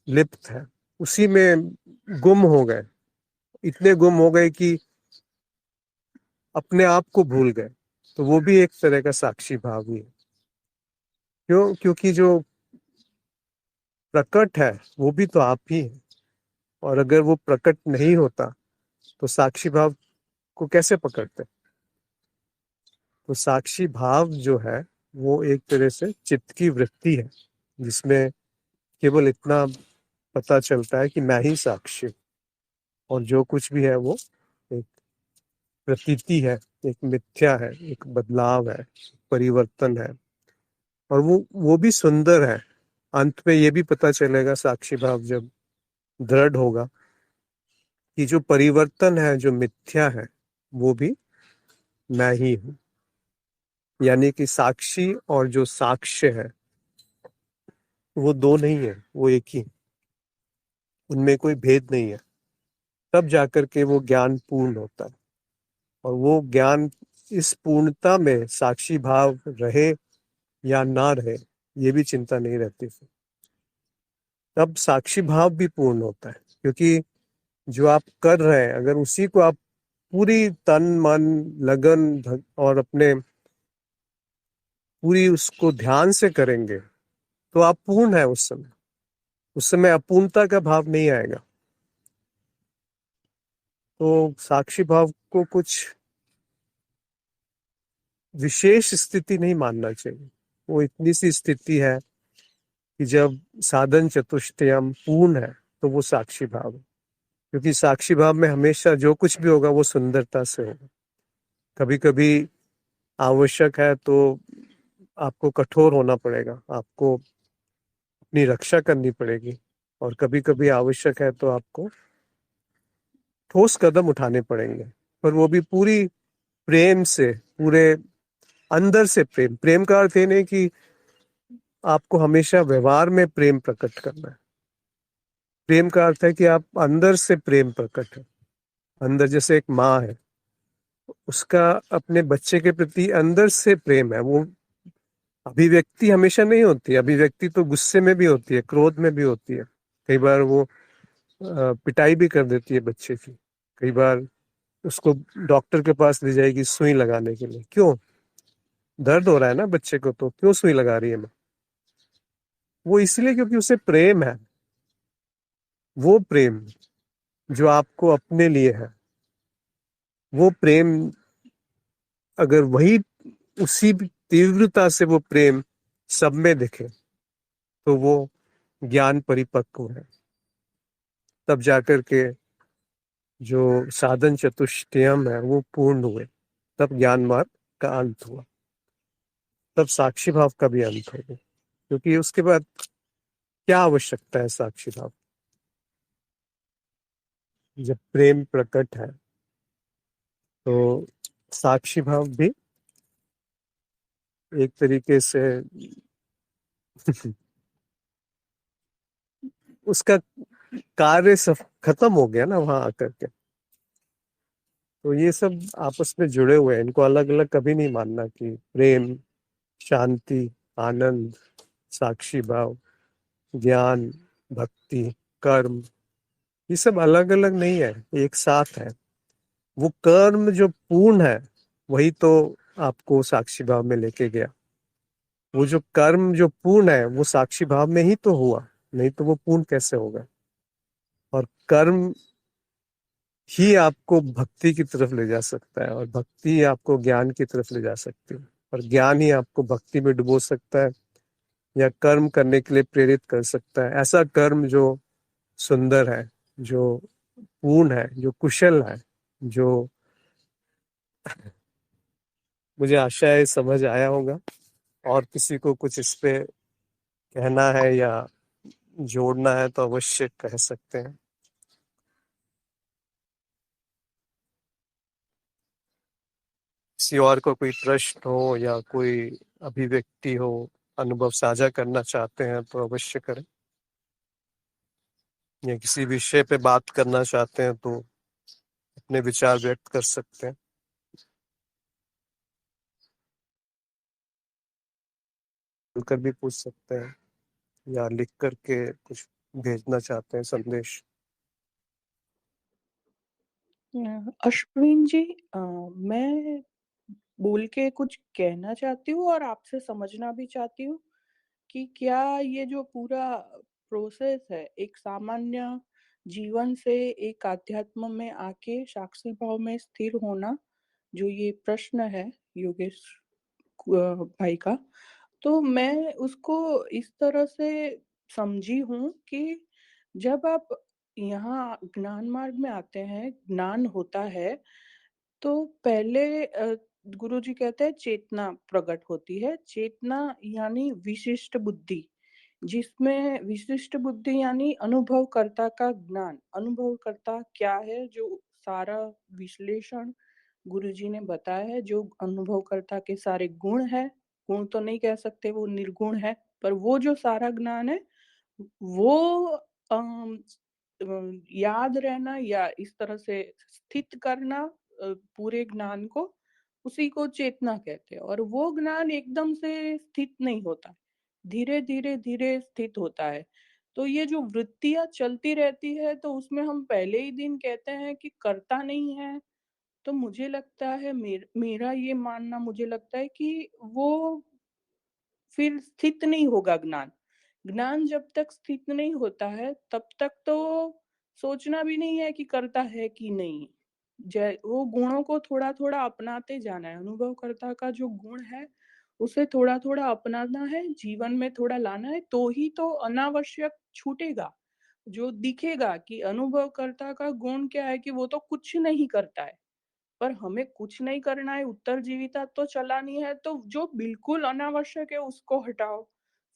लिप्त है, उसी में गुम हो गए। इतने गुम हो गए कि अपने आप को भूल गए। तो वो भी एक तरह का साक्षी भाव ही है। क्यों? क्योंकि जो प्रकट है वो भी तो आप ही है, और अगर वो प्रकट नहीं होता तो साक्षी भाव को कैसे पकड़ते? तो साक्षी भाव जो है वो एक तरह से चित्त की वृत्ति है, जिसमें केवल इतना पता चलता है कि मैं ही साक्षी, और जो कुछ भी है वो एक प्रतीति है, एक मिथ्या है, एक बदलाव है, परिवर्तन है। और वो भी सुंदर है। अंत में ये भी पता चलेगा, साक्षी भाव जब दृढ़ होगा, कि जो परिवर्तन है, जो मिथ्या है, वो भी मैं ही हूं। यानी कि साक्षी और जो साक्ष्य है वो दो नहीं है, वो एक ही। उनमें कोई भेद नहीं है। तब जाकर के वो ज्ञान पूर्ण होता है। और वो ज्ञान, इस पूर्णता में साक्षी भाव रहे या ना रहे, ये भी चिंता नहीं रहती फिर। तब साक्षी भाव भी पूर्ण होता है, क्योंकि जो आप कर रहे हैं, अगर उसी को आप पूरी तन मन लगन और अपने पूरी उसको ध्यान से करेंगे, तो आप पूर्ण है उस समय। उस समय अपूर्णता का भाव नहीं आएगा। तो साक्षी भाव को कुछ विशेष स्थिति नहीं मानना चाहिए। वो इतनी सी स्थिति है कि जब साधन चतुष्टयम पूर्ण है, तो वो साक्षी भाव है। क्योंकि साक्षी भाव में हमेशा जो कुछ भी होगा वो सुंदरता से होगा। कभी कभी आवश्यक है तो आपको कठोर होना पड़ेगा, आपको अपनी रक्षा करनी पड़ेगी। और कभी कभी आवश्यक है तो आपको ठोस कदम उठाने पड़ेंगे, पर वो भी पूरी प्रेम से, पूरे अंदर से प्रेम। प्रेम का अर्थ ये नहीं कि आपको हमेशा व्यवहार में प्रेम प्रकट करना है। प्रेम का अर्थ है कि आप अंदर से प्रेम प्रकट है। अंदर जैसे एक माँ है, उसका अपने बच्चे के प्रति अंदर से प्रेम है। वो अभिव्यक्ति हमेशा नहीं होती, अभिव्यक्ति तो गुस्से में भी होती है, क्रोध में भी होती है। कई बार वो पिटाई भी कर देती है बच्चे की। कई बार उसको डॉक्टर के पास ले जाएगी सुई लगाने के लिए। क्यों? दर्द हो रहा है ना बच्चे को, तो क्यों सुई लगा रही है माँ? वो इसलिए क्योंकि उसे प्रेम है। वो प्रेम जो आपको अपने लिए है, वो प्रेम अगर वही उसी तीव्रता से वो प्रेम सब में दिखे, तो वो ज्ञान परिपक्व है। तब जाकर के जो साधन चतुष्टयम है वो पूर्ण हुए, तब ज्ञान मार्ग का अंत हुआ, तब साक्षी भाव का भी अंत हो गया। क्योंकि उसके बाद क्या आवश्यकता है साक्षी भाव? जब प्रेम प्रकट है तो साक्षी भाव भी एक तरीके से उसका कार्य सब खत्म हो गया ना वहां आकर के। तो ये सब आपस में जुड़े हुए हैं, इनको अलग अलग कभी नहीं मानना कि प्रेम, शांति, आनंद, साक्षी भाव, ज्ञान, भक्ति, कर्म, ये सब अलग अलग नहीं है, एक साथ है। वो कर्म जो पूर्ण है वही तो आपको साक्षी भाव में लेके गया। वो जो कर्म जो पूर्ण है वो साक्षी भाव में ही तो हुआ, नहीं तो वो पूर्ण कैसे होगा? और कर्म ही आपको भक्ति की तरफ ले जा सकता है, और भक्ति ही आपको ज्ञान की तरफ ले जा सकती है, और ज्ञान ही आपको भक्ति में डुबो सकता है या कर्म करने के लिए प्रेरित कर सकता है। ऐसा कर्म जो सुंदर है, जो पूर्ण है, जो कुशल है, जो, मुझे आशा है समझ आया होगा। और किसी को कुछ इस पे कहना है या जोड़ना है तो अवश्य कह सकते हैं। किसी और को कोई प्रश्न हो या कोई अभिव्यक्ति हो, अनुभव साझा करना चाहते हैं तो अवश्य करें, या किसी विषय पे बात करना चाहते हैं तो अपने विचार व्यक्त कर सकते हैं। खुलकर भी पूछ सकते हैं या लिख करके कुछ भेजना चाहते हैं संदेश। अश्विन जी, मैं बोल के कुछ कहना चाहती हूँ और आपसे समझना भी चाहती हूँ कि क्या ये जो पूरा प्रोसेस है एक सामान्य जीवन से एक आध्यात्म में आके साक्षी भाव में स्थिर होना, जो ये प्रश्न है योगेश भाई का, तो मैं उसको इस तरह से समझी हूँ कि जब आप यहाँ ज्ञान मार्ग में आते हैं, ज्ञान होता है, तो पहले गुरुजी कहते हैं चेतना प्रकट होती है। चेतना यानी विशिष्ट बुद्धि, जिसमें विशिष्ट बुद्धि यानी अनुभवकर्ता का ज्ञान। अनुभवकर्ता क्या है, जो सारा विश्लेषण गुरुजी ने बताया है, जो अनुभवकर्ता के सारे गुण है, गुण तो नहीं कह सकते, वो निर्गुण है, पर वो जो सारा ज्ञान है वो अम, याद रहना या इस तरह से स्थित करना पूरे ज्ञान को, उसी को चेतना कहते हैं। और वो ज्ञान एकदम से स्थित नहीं होता, धीरे धीरे धीरे स्थित होता है। तो ये जो वृत्तियां चलती रहती है, तो उसमें हम पहले ही दिन कहते हैं कि करता नहीं है। तो मुझे लगता है मेरा ये मानना, मुझे लगता है कि वो फिर स्थित नहीं होगा ज्ञान। ज्ञान जब तक स्थित नहीं होता है तब तक तो सोचना भी नहीं है कि करता है कि नहीं। वो गुणों को थोड़ा थोड़ा अपनाते जाना है। अनुभवकर्ता का जो गुण है उसे थोड़ा थोड़ा अपनाना है, जीवन में थोड़ा लाना है, तो ही तो अनावश्यक छूटेगा। जो दिखेगा कि अनुभवकर्ता का गुण क्या है कि वो तो कुछ नहीं करता है, पर हमें कुछ नहीं करना है, उत्तरजीविता तो चलानी है, तो जो बिल्कुल अनावश्यक है उसको हटाओ।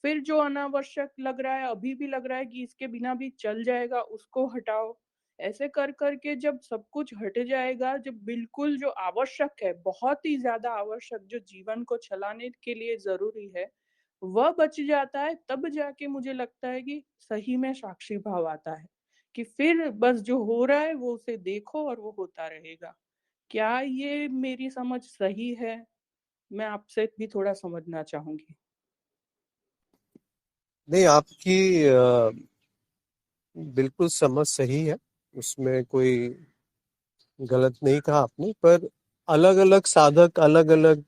फिर जो अनावश्यक लग रहा है, अभी भी लग रहा है कि इसके बिना भी चल जाएगा, उसको हटाओ। ऐसे कर करके जब सब कुछ हट जाएगा, जब बिल्कुल जो आवश्यक है, बहुत ही ज्यादा आवश्यक, जो जीवन को चलाने के लिए जरूरी है, वह बच जाता है, तब जाके मुझे लगता है कि सही में साक्षी भाव आता है, कि फिर बस जो हो रहा है वो उसे देखो और वो होता रहेगा। क्या ये मेरी समझ सही है? मैं आपसे भी थोड़ा समझना चाहूँगी। नहीं, आपकी बिल्कुल समझ सही है, उसमें कोई गलत नहीं कहा आपने। पर अलग अलग साधक अलग अलग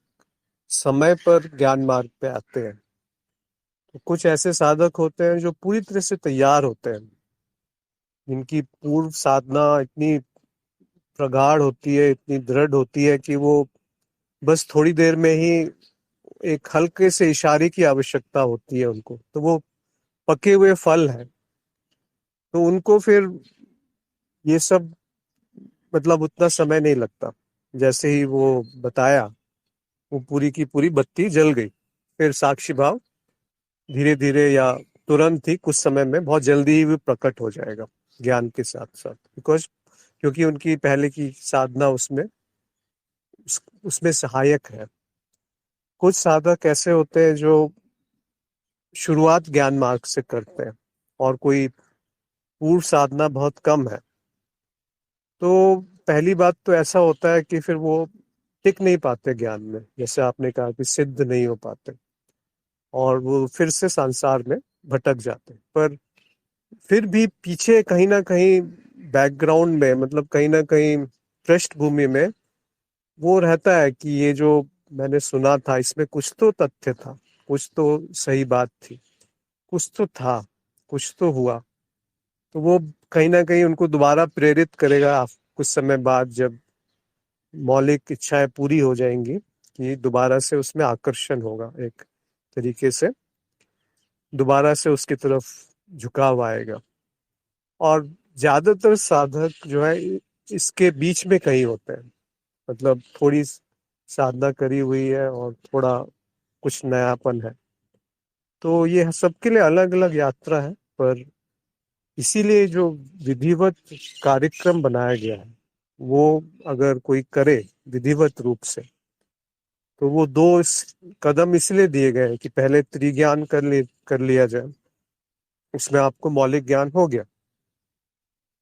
समय पर ज्ञान मार्ग पे आते हैं। तो कुछ ऐसे साधक होते हैं जो पूरी तरह से तैयार होते हैं, जिनकी पूर्व साधना इतनी प्रगाढ़ होती है, इतनी दृढ़ होती है कि वो बस थोड़ी देर में ही एक हल्के से इशारे की आवश्यकता होती है उनको, तो वो पके हुए फल है। तो उनको फिर ये सब मतलब उतना समय नहीं लगता। जैसे ही वो बताया, वो पूरी की पूरी बत्ती जल गई। फिर साक्षी भाव धीरे धीरे या तुरंत ही कुछ समय में बहुत जल्दी ही वो प्रकट हो जाएगा ज्ञान के साथ साथ, क्योंकि उनकी पहले की साधना उसमें सहायक है। कुछ साधक ऐसे होते हैं जो शुरुआत ज्ञान मार्ग से करते हैं और कोई पूर्व साधना बहुत कम है। तो पहली बात तो ऐसा होता है कि फिर वो टिक नहीं पाते ज्ञान में, जैसे आपने कहा कि सिद्ध नहीं हो पाते, और वो फिर से संसार में भटक जाते हैं। पर फिर भी पीछे कहीं ना कहीं बैकग्राउंड में, मतलब कहीं ना कहीं पृष्ठभूमि में वो रहता है कि ये जो मैंने सुना था इसमें कुछ तो तथ्य था, कुछ तो सही बात थी, कुछ तो था, कुछ तो हुआ। तो वो कहीं ना कहीं उनको दोबारा प्रेरित करेगा कुछ समय बाद, जब मौलिक इच्छाएं पूरी हो जाएंगी, कि दोबारा से उसमें आकर्षण होगा, एक तरीके से दोबारा से उसकी तरफ झुकाव आएगा। और ज्यादातर साधक जो है इसके बीच में कहीं होते हैं, मतलब थोड़ी साधना करी हुई है और थोड़ा कुछ नयापन है। तो ये सबके लिए अलग अलग यात्रा है। पर इसीलिए जो विधिवत कार्यक्रम बनाया गया है, वो अगर कोई करे विधिवत रूप से, तो वो कदम इसलिए दिए गए हैं कि पहले त्रिज्ञान कर लिया जाए। उसमें आपको मौलिक ज्ञान हो गया,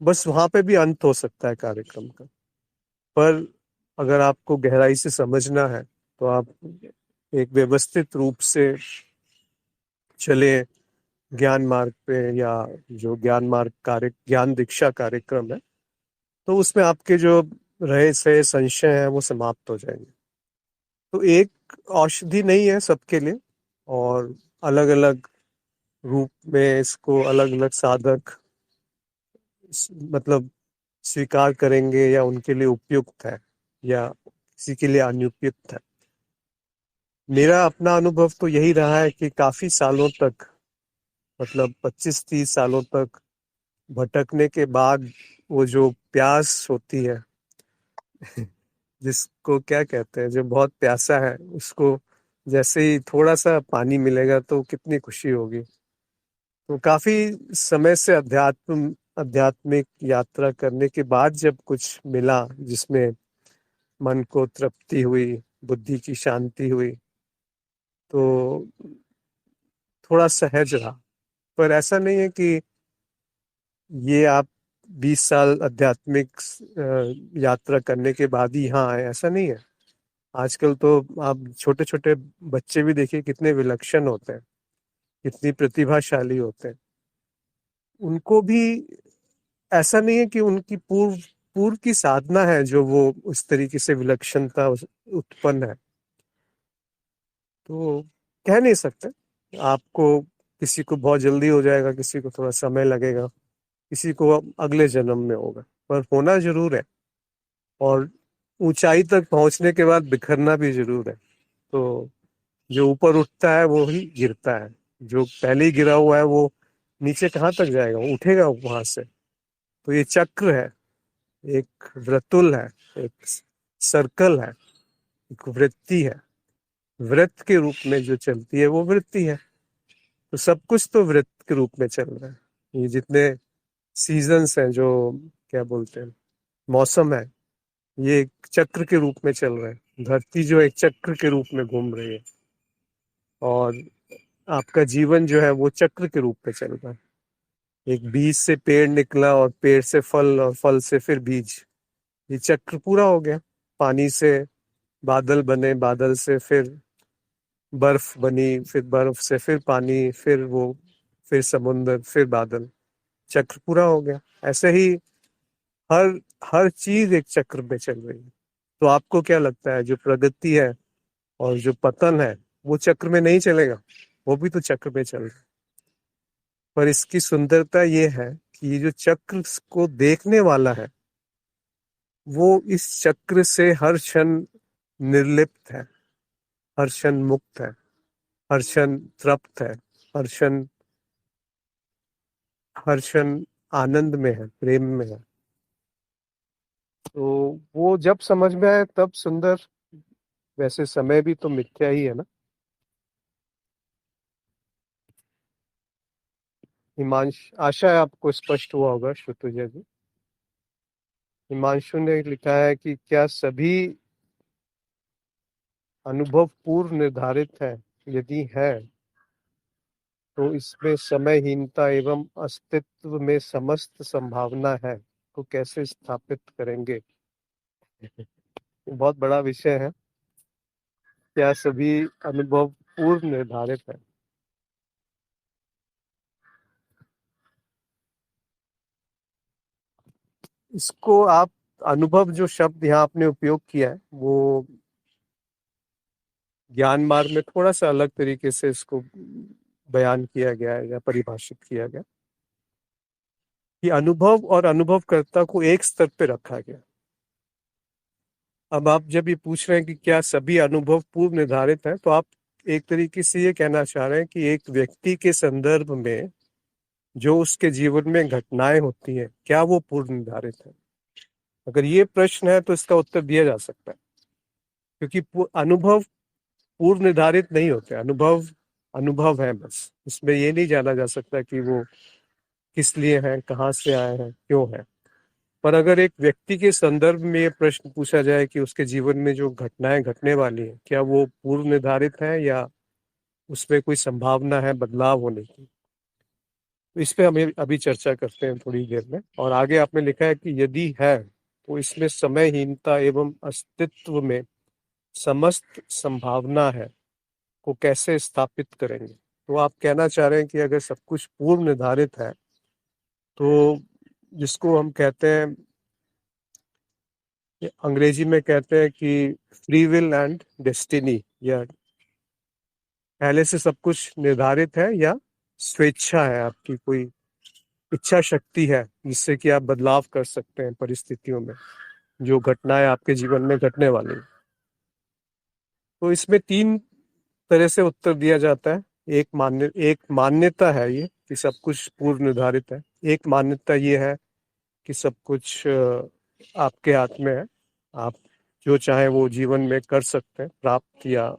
बस वहां पे भी अंत हो सकता है कार्यक्रम का। पर अगर आपको गहराई से समझना है, तो आप एक व्यवस्थित रूप से चले ज्ञान मार्ग पे, या जो ज्ञान मार्ग कार्य ज्ञान दीक्षा कार्यक्रम है, तो उसमें आपके जो रहे सहे संशय हैं वो समाप्त हो जाएंगे। तो एक औषधि नहीं है सबके लिए, और अलग अलग रूप में इसको अलग अलग साधक मतलब स्वीकार करेंगे, या उनके लिए उपयुक्त है या किसी के लिए अनुपयुक्त है। मेरा अपना अनुभव तो यही रहा है कि काफी सालों तक, मतलब 25-30 सालों तक भटकने के बाद, वो जो प्यास होती है जिसको क्या कहते हैं, जो बहुत प्यासा है, उसको जैसे ही थोड़ा सा पानी मिलेगा तो कितनी खुशी होगी। तो काफी समय से आध्यात्मिक यात्रा करने के बाद जब कुछ मिला जिसमें मन को तृप्ति हुई, बुद्धि की शांति हुई, तो थोड़ा सहज रहा। पर ऐसा नहीं है कि ये आप 20 साल आध्यात्मिक यात्रा करने के बाद ही यहाँ आए, ऐसा नहीं है। आजकल तो आप छोटे छोटे बच्चे भी देखिए कितने विलक्षण होते हैं, कितनी प्रतिभाशाली होते हैं। उनको भी ऐसा नहीं है कि उनकी पूर्व पूर्व की साधना है जो वो उस तरीके से विलक्षणता उत्पन्न है। तो कह नहीं सकते। आपको किसी को बहुत जल्दी हो जाएगा, किसी को थोड़ा समय लगेगा, किसी को अगले जन्म में होगा, पर होना जरूर है। और ऊंचाई तक पहुंचने के बाद बिखरना भी जरूर है। तो जो ऊपर उठता है वो ही गिरता है, जो पहले ही गिरा हुआ है वो नीचे कहाँ तक जाएगा, वो उठेगा वहां से। तो ये चक्र है, एक वृतुल है, एक सर्कल है, एक वृत्ति है। वृत्त के रूप में जो चलती है वो वृत्ति है। तो सब कुछ तो वृत्त के रूप में चल रहा है। ये जितने सीजन्स हैं, जो क्या बोलते हैं, मौसम है, ये एक चक्र के रूप में चल रहा है। धरती जो एक चक्र के रूप में घूम रही है, और आपका जीवन जो है वो चक्र के रूप में चल रहा है। एक बीज से पेड़ निकला, और पेड़ से फल, और फल से फिर बीज, ये चक्र पूरा हो गया। पानी से बादल बने, बादल से फिर बर्फ बनी, फिर बर्फ से फिर पानी, फिर समुंदर, फिर बादल, चक्र पूरा हो गया। ऐसे ही हर हर चीज एक चक्र में चल रही है। तो आपको क्या लगता है, जो प्रगति है और जो पतन है वो चक्र में नहीं चलेगा? वो भी तो चक्र में चल रहा है। पर इसकी सुंदरता ये है कि ये जो चक्र को देखने वाला है वो इस चक्र से हर क्षण निर्लिप्त है, हर क्षण मुक्त है, हर क्षण तृप्त है, हर क्षण हर क्षण आनंद में है, प्रेम में है। तो वो जब समझ में आए तब सुंदर। वैसे समय भी तो मिथ्या ही है ना। हिमांश, आशा है आपको स्पष्ट हुआ होगा श्रुतुजय जी। हिमांशु ने लिखा है कि क्या सभी अनुभव पूर्व निर्धारित है? यदि है तो इसमें समयहीनता एवं अस्तित्व में समस्त संभावना है, तो कैसे स्थापित करेंगे? बहुत बड़ा विषय है। क्या सभी अनुभव पूर्व निर्धारित है? इसको आप, अनुभव जो शब्द यहाँ आपने उपयोग किया है वो ज्ञान मार्ग में थोड़ा सा अलग तरीके से इसको बयान किया गया है या परिभाषित किया गया कि अनुभव और अनुभवकर्ता को एक स्तर पे रखा गया। अब आप जब ये पूछ रहे हैं कि क्या सभी अनुभव पूर्व निर्धारित हैं, तो आप एक तरीके से ये कहना चाह रहे हैं कि एक व्यक्ति के संदर्भ में जो उसके जीवन में घटनाएं होती हैं, क्या वो पूर्व निर्धारित है? अगर ये प्रश्न है तो इसका उत्तर दिया जा सकता है, क्योंकि अनुभव पूर्व निर्धारित नहीं होते। अनुभव अनुभव है बस, उसमें ये नहीं जाना जा सकता कि वो किस लिए हैं, कहाँ से आए हैं, क्यों है। पर अगर एक व्यक्ति के संदर्भ में ये प्रश्न पूछा जाए कि उसके जीवन में जो घटनाएं घटने वाली हैं, क्या वो पूर्व निर्धारित है या उसमें कोई संभावना है बदलाव होने की, तो इस पे हमें अभी चर्चा करते हैं थोड़ी देर में। और आगे आपने लिखा है कि यदि है तो इसमें समयहीनता एवं अस्तित्व में समस्त संभावना है को कैसे स्थापित करेंगे? तो आप कहना चाह रहे हैं कि अगर सब कुछ पूर्व निर्धारित है तो जिसको हम कहते हैं, अंग्रेजी में कहते हैं कि फ्री विल एंड डेस्टिनी, या पहले से सब कुछ निर्धारित है या स्वेच्छा है, आपकी कोई इच्छा शक्ति है जिससे कि आप बदलाव कर सकते हैं परिस्थितियों में, जो घटनाएं आपके जीवन में घटने वाली हैं। तो इसमें तीन तरह से उत्तर दिया जाता है। एक मान्यता है ये कि सब कुछ पूर्व निर्धारित है। एक मान्यता ये है कि सब कुछ आपके हाथ में है, आप जो चाहे वो जीवन में कर सकते हैं, प्राप्त या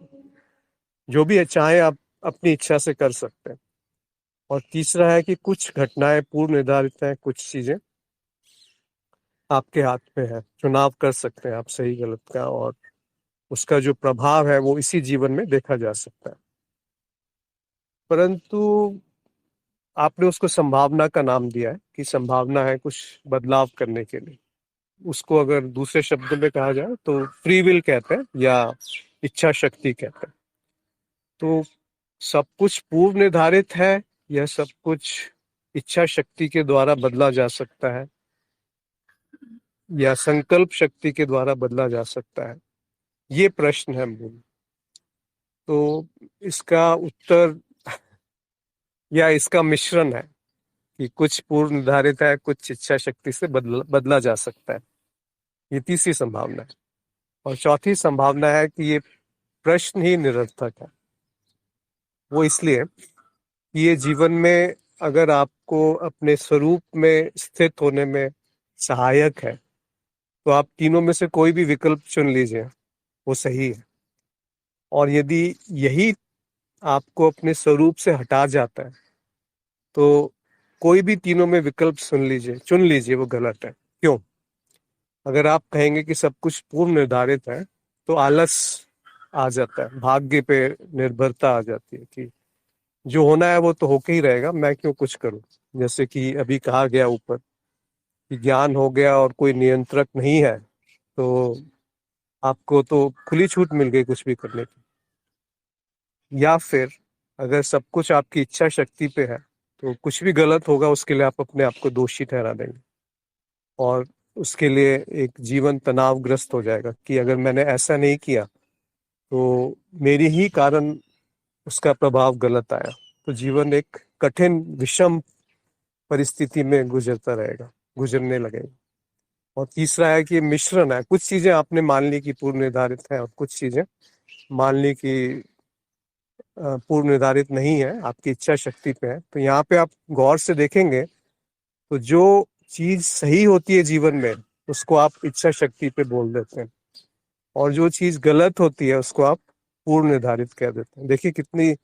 जो भी चाहे आप अपनी इच्छा से कर सकते हैं। और तीसरा है कि कुछ घटनाएं पूर्व निर्धारित हैं, कुछ चीजें आपके हाथ में है, चुनाव कर सकते हैं आप सही गलत का, और उसका जो प्रभाव है वो इसी जीवन में देखा जा सकता है। परंतु आपने उसको संभावना का नाम दिया है कि संभावना है कुछ बदलाव करने के लिए। उसको अगर दूसरे शब्द में कहा जाए तो फ्री विल कहते हैं या इच्छा शक्ति कहते हैं। तो सब कुछ पूर्व निर्धारित है या सब कुछ इच्छा शक्ति के द्वारा बदला जा सकता है या संकल्प शक्ति के द्वारा बदला जा सकता है, ये प्रश्न है मूल। तो इसका उत्तर या इसका मिश्रण है कि कुछ पूर्व निर्धारित है, कुछ इच्छा शक्ति से बदला जा सकता है, ये तीसरी संभावना है। और चौथी संभावना है कि ये प्रश्न ही निरर्थक है। वो इसलिए कि ये जीवन में अगर आपको अपने स्वरूप में स्थित होने में सहायक है तो आप तीनों में से कोई भी विकल्प चुन लीजिए, वो सही है। और यदि यही आपको अपने स्वरूप से हटा जाता है तो कोई भी तीनों में विकल्प चुन लीजिए, वो गलत है। क्यों? अगर आप कहेंगे कि सब कुछ पूर्व निर्धारित है तो आलस आ जाता है, भाग्य पे निर्भरता आ जाती है कि जो होना है वो तो होके ही रहेगा, मैं क्यों कुछ करूं। जैसे कि अभी कहा गया ऊपर कि ज्ञान हो गया और कोई नियंत्रक नहीं है, तो आपको तो खुली छूट मिल गई कुछ भी करने की। या फिर अगर सब कुछ आपकी इच्छा शक्ति पे है तो कुछ भी गलत होगा उसके लिए आप अपने आप को दोषी ठहरा देंगे, और उसके लिए एक जीवन तनावग्रस्त हो जाएगा कि अगर मैंने ऐसा नहीं किया तो मेरी ही कारण उसका प्रभाव गलत आया। तो जीवन एक कठिन विषम परिस्थिति में गुजरने लगेगा। और तीसरा है कि मिश्रण है, कुछ चीजें आपने मान ली कि पूर्व निर्धारित है और कुछ चीजें मान ली कि पूर्व निर्धारित नहीं है, आपकी इच्छा शक्ति पे है। तो यहाँ पे आप गौर से देखेंगे तो जो चीज सही होती है जीवन में उसको आप इच्छा शक्ति पे बोल देते हैं, और जो चीज गलत होती है उसको आप पूर्व निर्धारित कह देते हैं। देखिए कितनी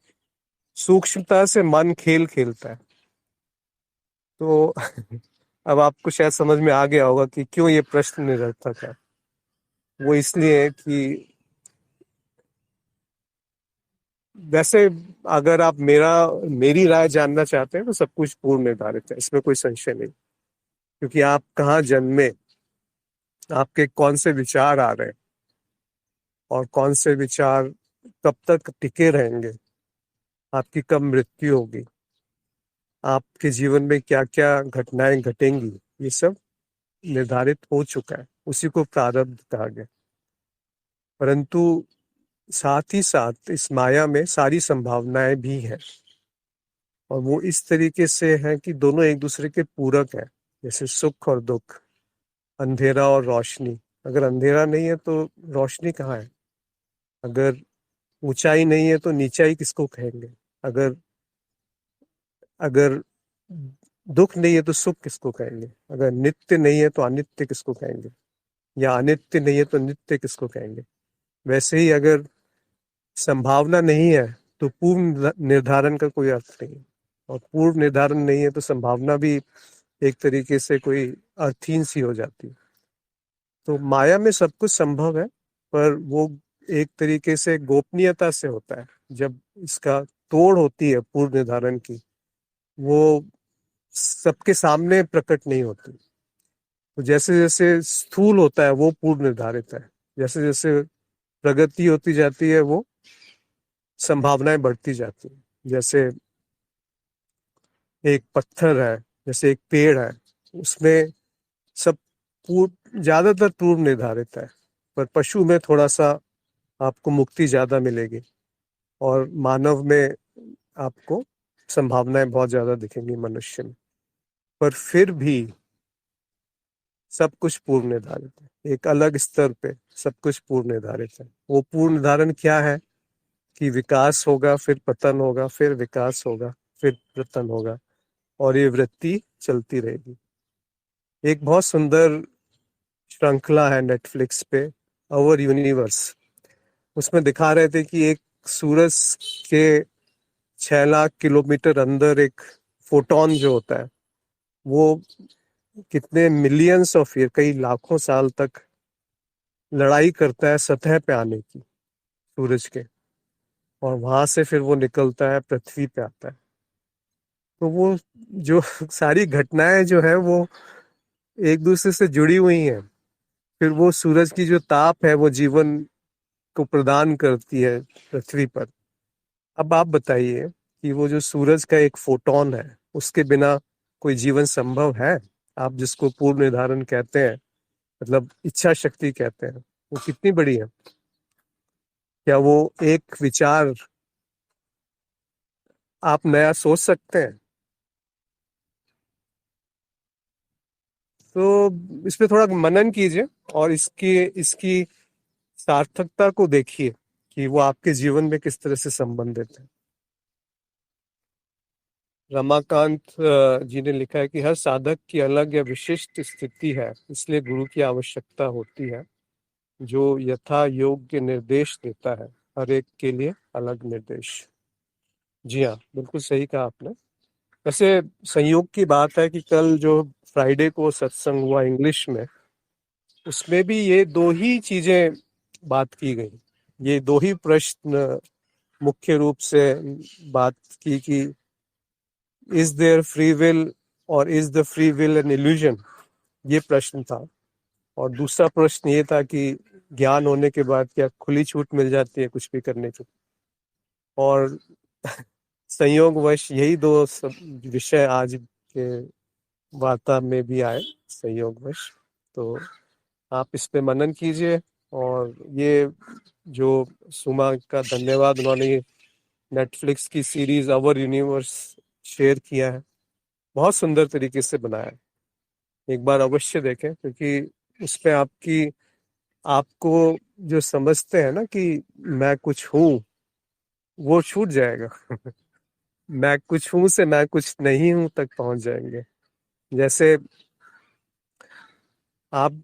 सूक्ष्मता से मन खेल खेलता है। तो अब आपको शायद समझ में आ गया होगा कि क्यों ये प्रश्न निरर्थक है। वो इसलिए है कि वैसे अगर आप मेरी राय जानना चाहते हैं तो सब कुछ पूर्व निर्धारित है, इसमें कोई संशय नहीं। क्योंकि आप कहाँ जन्मे, आपके कौन से विचार आ रहे हैं, और कौन से विचार कब तक टिके रहेंगे, आपकी कब मृत्यु होगी, आपके जीवन में क्या क्या घटनाएं घटेंगी, ये सब निर्धारित हो चुका है। उसी को प्रारब्ध कहा गया। परंतु साथ ही साथ इस माया में सारी संभावनाएं भी हैं, और वो इस तरीके से है कि दोनों एक दूसरे के पूरक हैं। जैसे सुख और दुख, अंधेरा और रोशनी। अगर अंधेरा नहीं है तो रोशनी कहाँ है? अगर ऊंचाई नहीं है तो नीचाई किसको कहेंगे? अगर अगर दुख नहीं है तो सुख किसको कहेंगे? अगर नित्य नहीं है तो अनित्य किसको कहेंगे? या अनित्य नहीं है तो नित्य किसको कहेंगे? वैसे ही अगर संभावना नहीं है तो पूर्व निर्धारण का कोई अर्थ नहीं है, और पूर्व निर्धारण नहीं है तो संभावना भी एक तरीके से कोई अर्थहीन सी हो जाती है। तो माया में सब कुछ संभव है, पर वो एक तरीके से गोपनीयता से होता है। जब इसका तोड़ होती है पूर्व निर्धारण की, वो सबके सामने प्रकट नहीं होती। तो जैसे जैसे स्थूल होता है वो पूर्व निर्धारित है, जैसे जैसे प्रगति होती जाती है वो संभावनाएं बढ़ती जाती है। जैसे एक पत्थर है, जैसे एक पेड़ है, उसमें सब ज्यादातर पूर्व निर्धारित है, पर पशु में थोड़ा सा आपको मुक्ति ज्यादा मिलेगी, और मानव में आपको संभावनाएं बहुत ज्यादा दिखेंगी मनुष्य में। पर फिर भी सब कुछ पूर्व निर्धारित है, एक अलग स्तर पे सब कुछ पूर्व निर्धारित है। वो पूर्व निर्धारण क्या है कि विकास होगा, फिर पतन होगा, फिर विकास होगा, फिर पतन होगा, और ये वृत्ति चलती रहेगी। एक बहुत सुंदर श्रृंखला है नेटफ्लिक्स पे, अवर यूनिवर्स। उसमें दिखा रहे थे कि एक सूरज के 6 लाख किलोमीटर अंदर एक फोटोन जो होता है वो कितने मिलियंस ऑफ ईयर, कई लाखों साल तक लड़ाई करता है सतह पे आने की, सूरज के, और वहां से फिर वो निकलता है पृथ्वी पे आता है। तो वो जो सारी घटनाएं जो है वो एक दूसरे से जुड़ी हुई हैं। फिर वो सूरज की जो ताप है वो जीवन को प्रदान करती है पृथ्वी पर। अब आप बताइए कि वो जो सूरज का एक फोटोन है उसके बिना कोई जीवन संभव है? आप जिसको पूर्व निर्धारण कहते हैं, मतलब इच्छा शक्ति कहते हैं, वो कितनी बड़ी है? क्या वो एक विचार आप नया सोच सकते हैं? तो इस पे थोड़ा मनन कीजिए और इसकी इसकी सार्थकता को देखिए कि वो आपके जीवन में किस तरह से संबंधित है। रमाकांत जी ने लिखा है कि हर साधक की अलग या विशिष्ट स्थिति है, इसलिए गुरु की आवश्यकता होती है जो यथा योग्य निर्देश देता है, हर एक के लिए अलग निर्देश। जी हाँ, बिल्कुल सही कहा आपने। वैसे संयोग की बात है कि कल जो फ्राइडे को सत्संग हुआ इंग्लिश में, उसमें भी ये दो ही चीजें बात की गई। ये दो ही प्रश्न मुख्य रूप से बात की कि इज देयर फ्री विल और is the free will an illusion, ये प्रश्न था। और दूसरा प्रश्न ये था कि ज्ञान होने के बाद क्या खुली छूट मिल जाती है कुछ भी करने की। और संयोगवश यही दो सब विषय आज के वार्ता में भी आए संयोगवश। तो आप इस पे मनन कीजिए। और ये जो सुमा का धन्यवाद, उन्होंने नेटफ्लिक्स की सीरीज अवर यूनिवर्स शेयर किया है, बहुत सुंदर तरीके से बनाया है। एक बार अवश्य देखें, क्योंकि उस पे आपको जो समझते हैं ना कि मैं कुछ हूँ, वो छूट जाएगा। मैं कुछ हूँ से मैं कुछ नहीं हूँ तक पहुंच जाएंगे। जैसे आप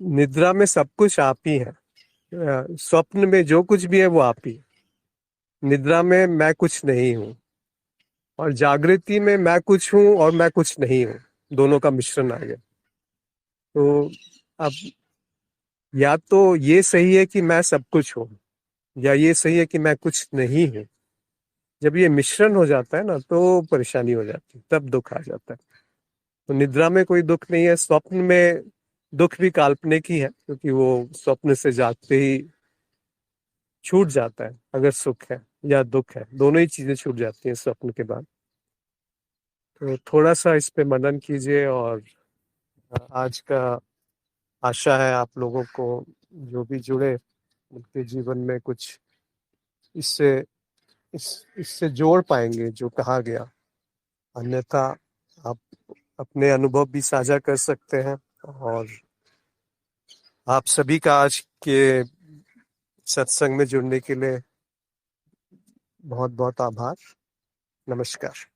निद्रा में सब कुछ आप ही है, स्वप्न में जो कुछ भी है वो आप ही। निद्रा में मैं कुछ नहीं हूँ, और जागृति में मैं कुछ हूँ और मैं कुछ नहीं हूँ, दोनों का मिश्रण आ गया। तो अब या तो ये सही है कि मैं सब कुछ हूँ, या ये सही है कि मैं कुछ नहीं हूँ। जब ये मिश्रण हो जाता है ना, तो परेशानी हो जाती है, तब दुख आ जाता है। तो निद्रा में कोई दुख नहीं है। स्वप्न में दुख भी काल्पनिक ही है, क्योंकि वो स्वप्न से जागते ही छूट जाता है। अगर सुख है या दुख है, दोनों ही चीजें छूट जाती हैं स्वप्न के बाद। तो थोड़ा सा इस पे मनन कीजिए। और आज का आशा है आप लोगों को जो भी जुड़े, उनके जीवन में कुछ इससे इससे जोड़ पाएंगे जो कहा गया। अन्यथा आप अपने अनुभव भी साझा कर सकते हैं। और आप सभी का आज के सत्संग में जुड़ने के लिए बहुत बहुत आभार। नमस्कार।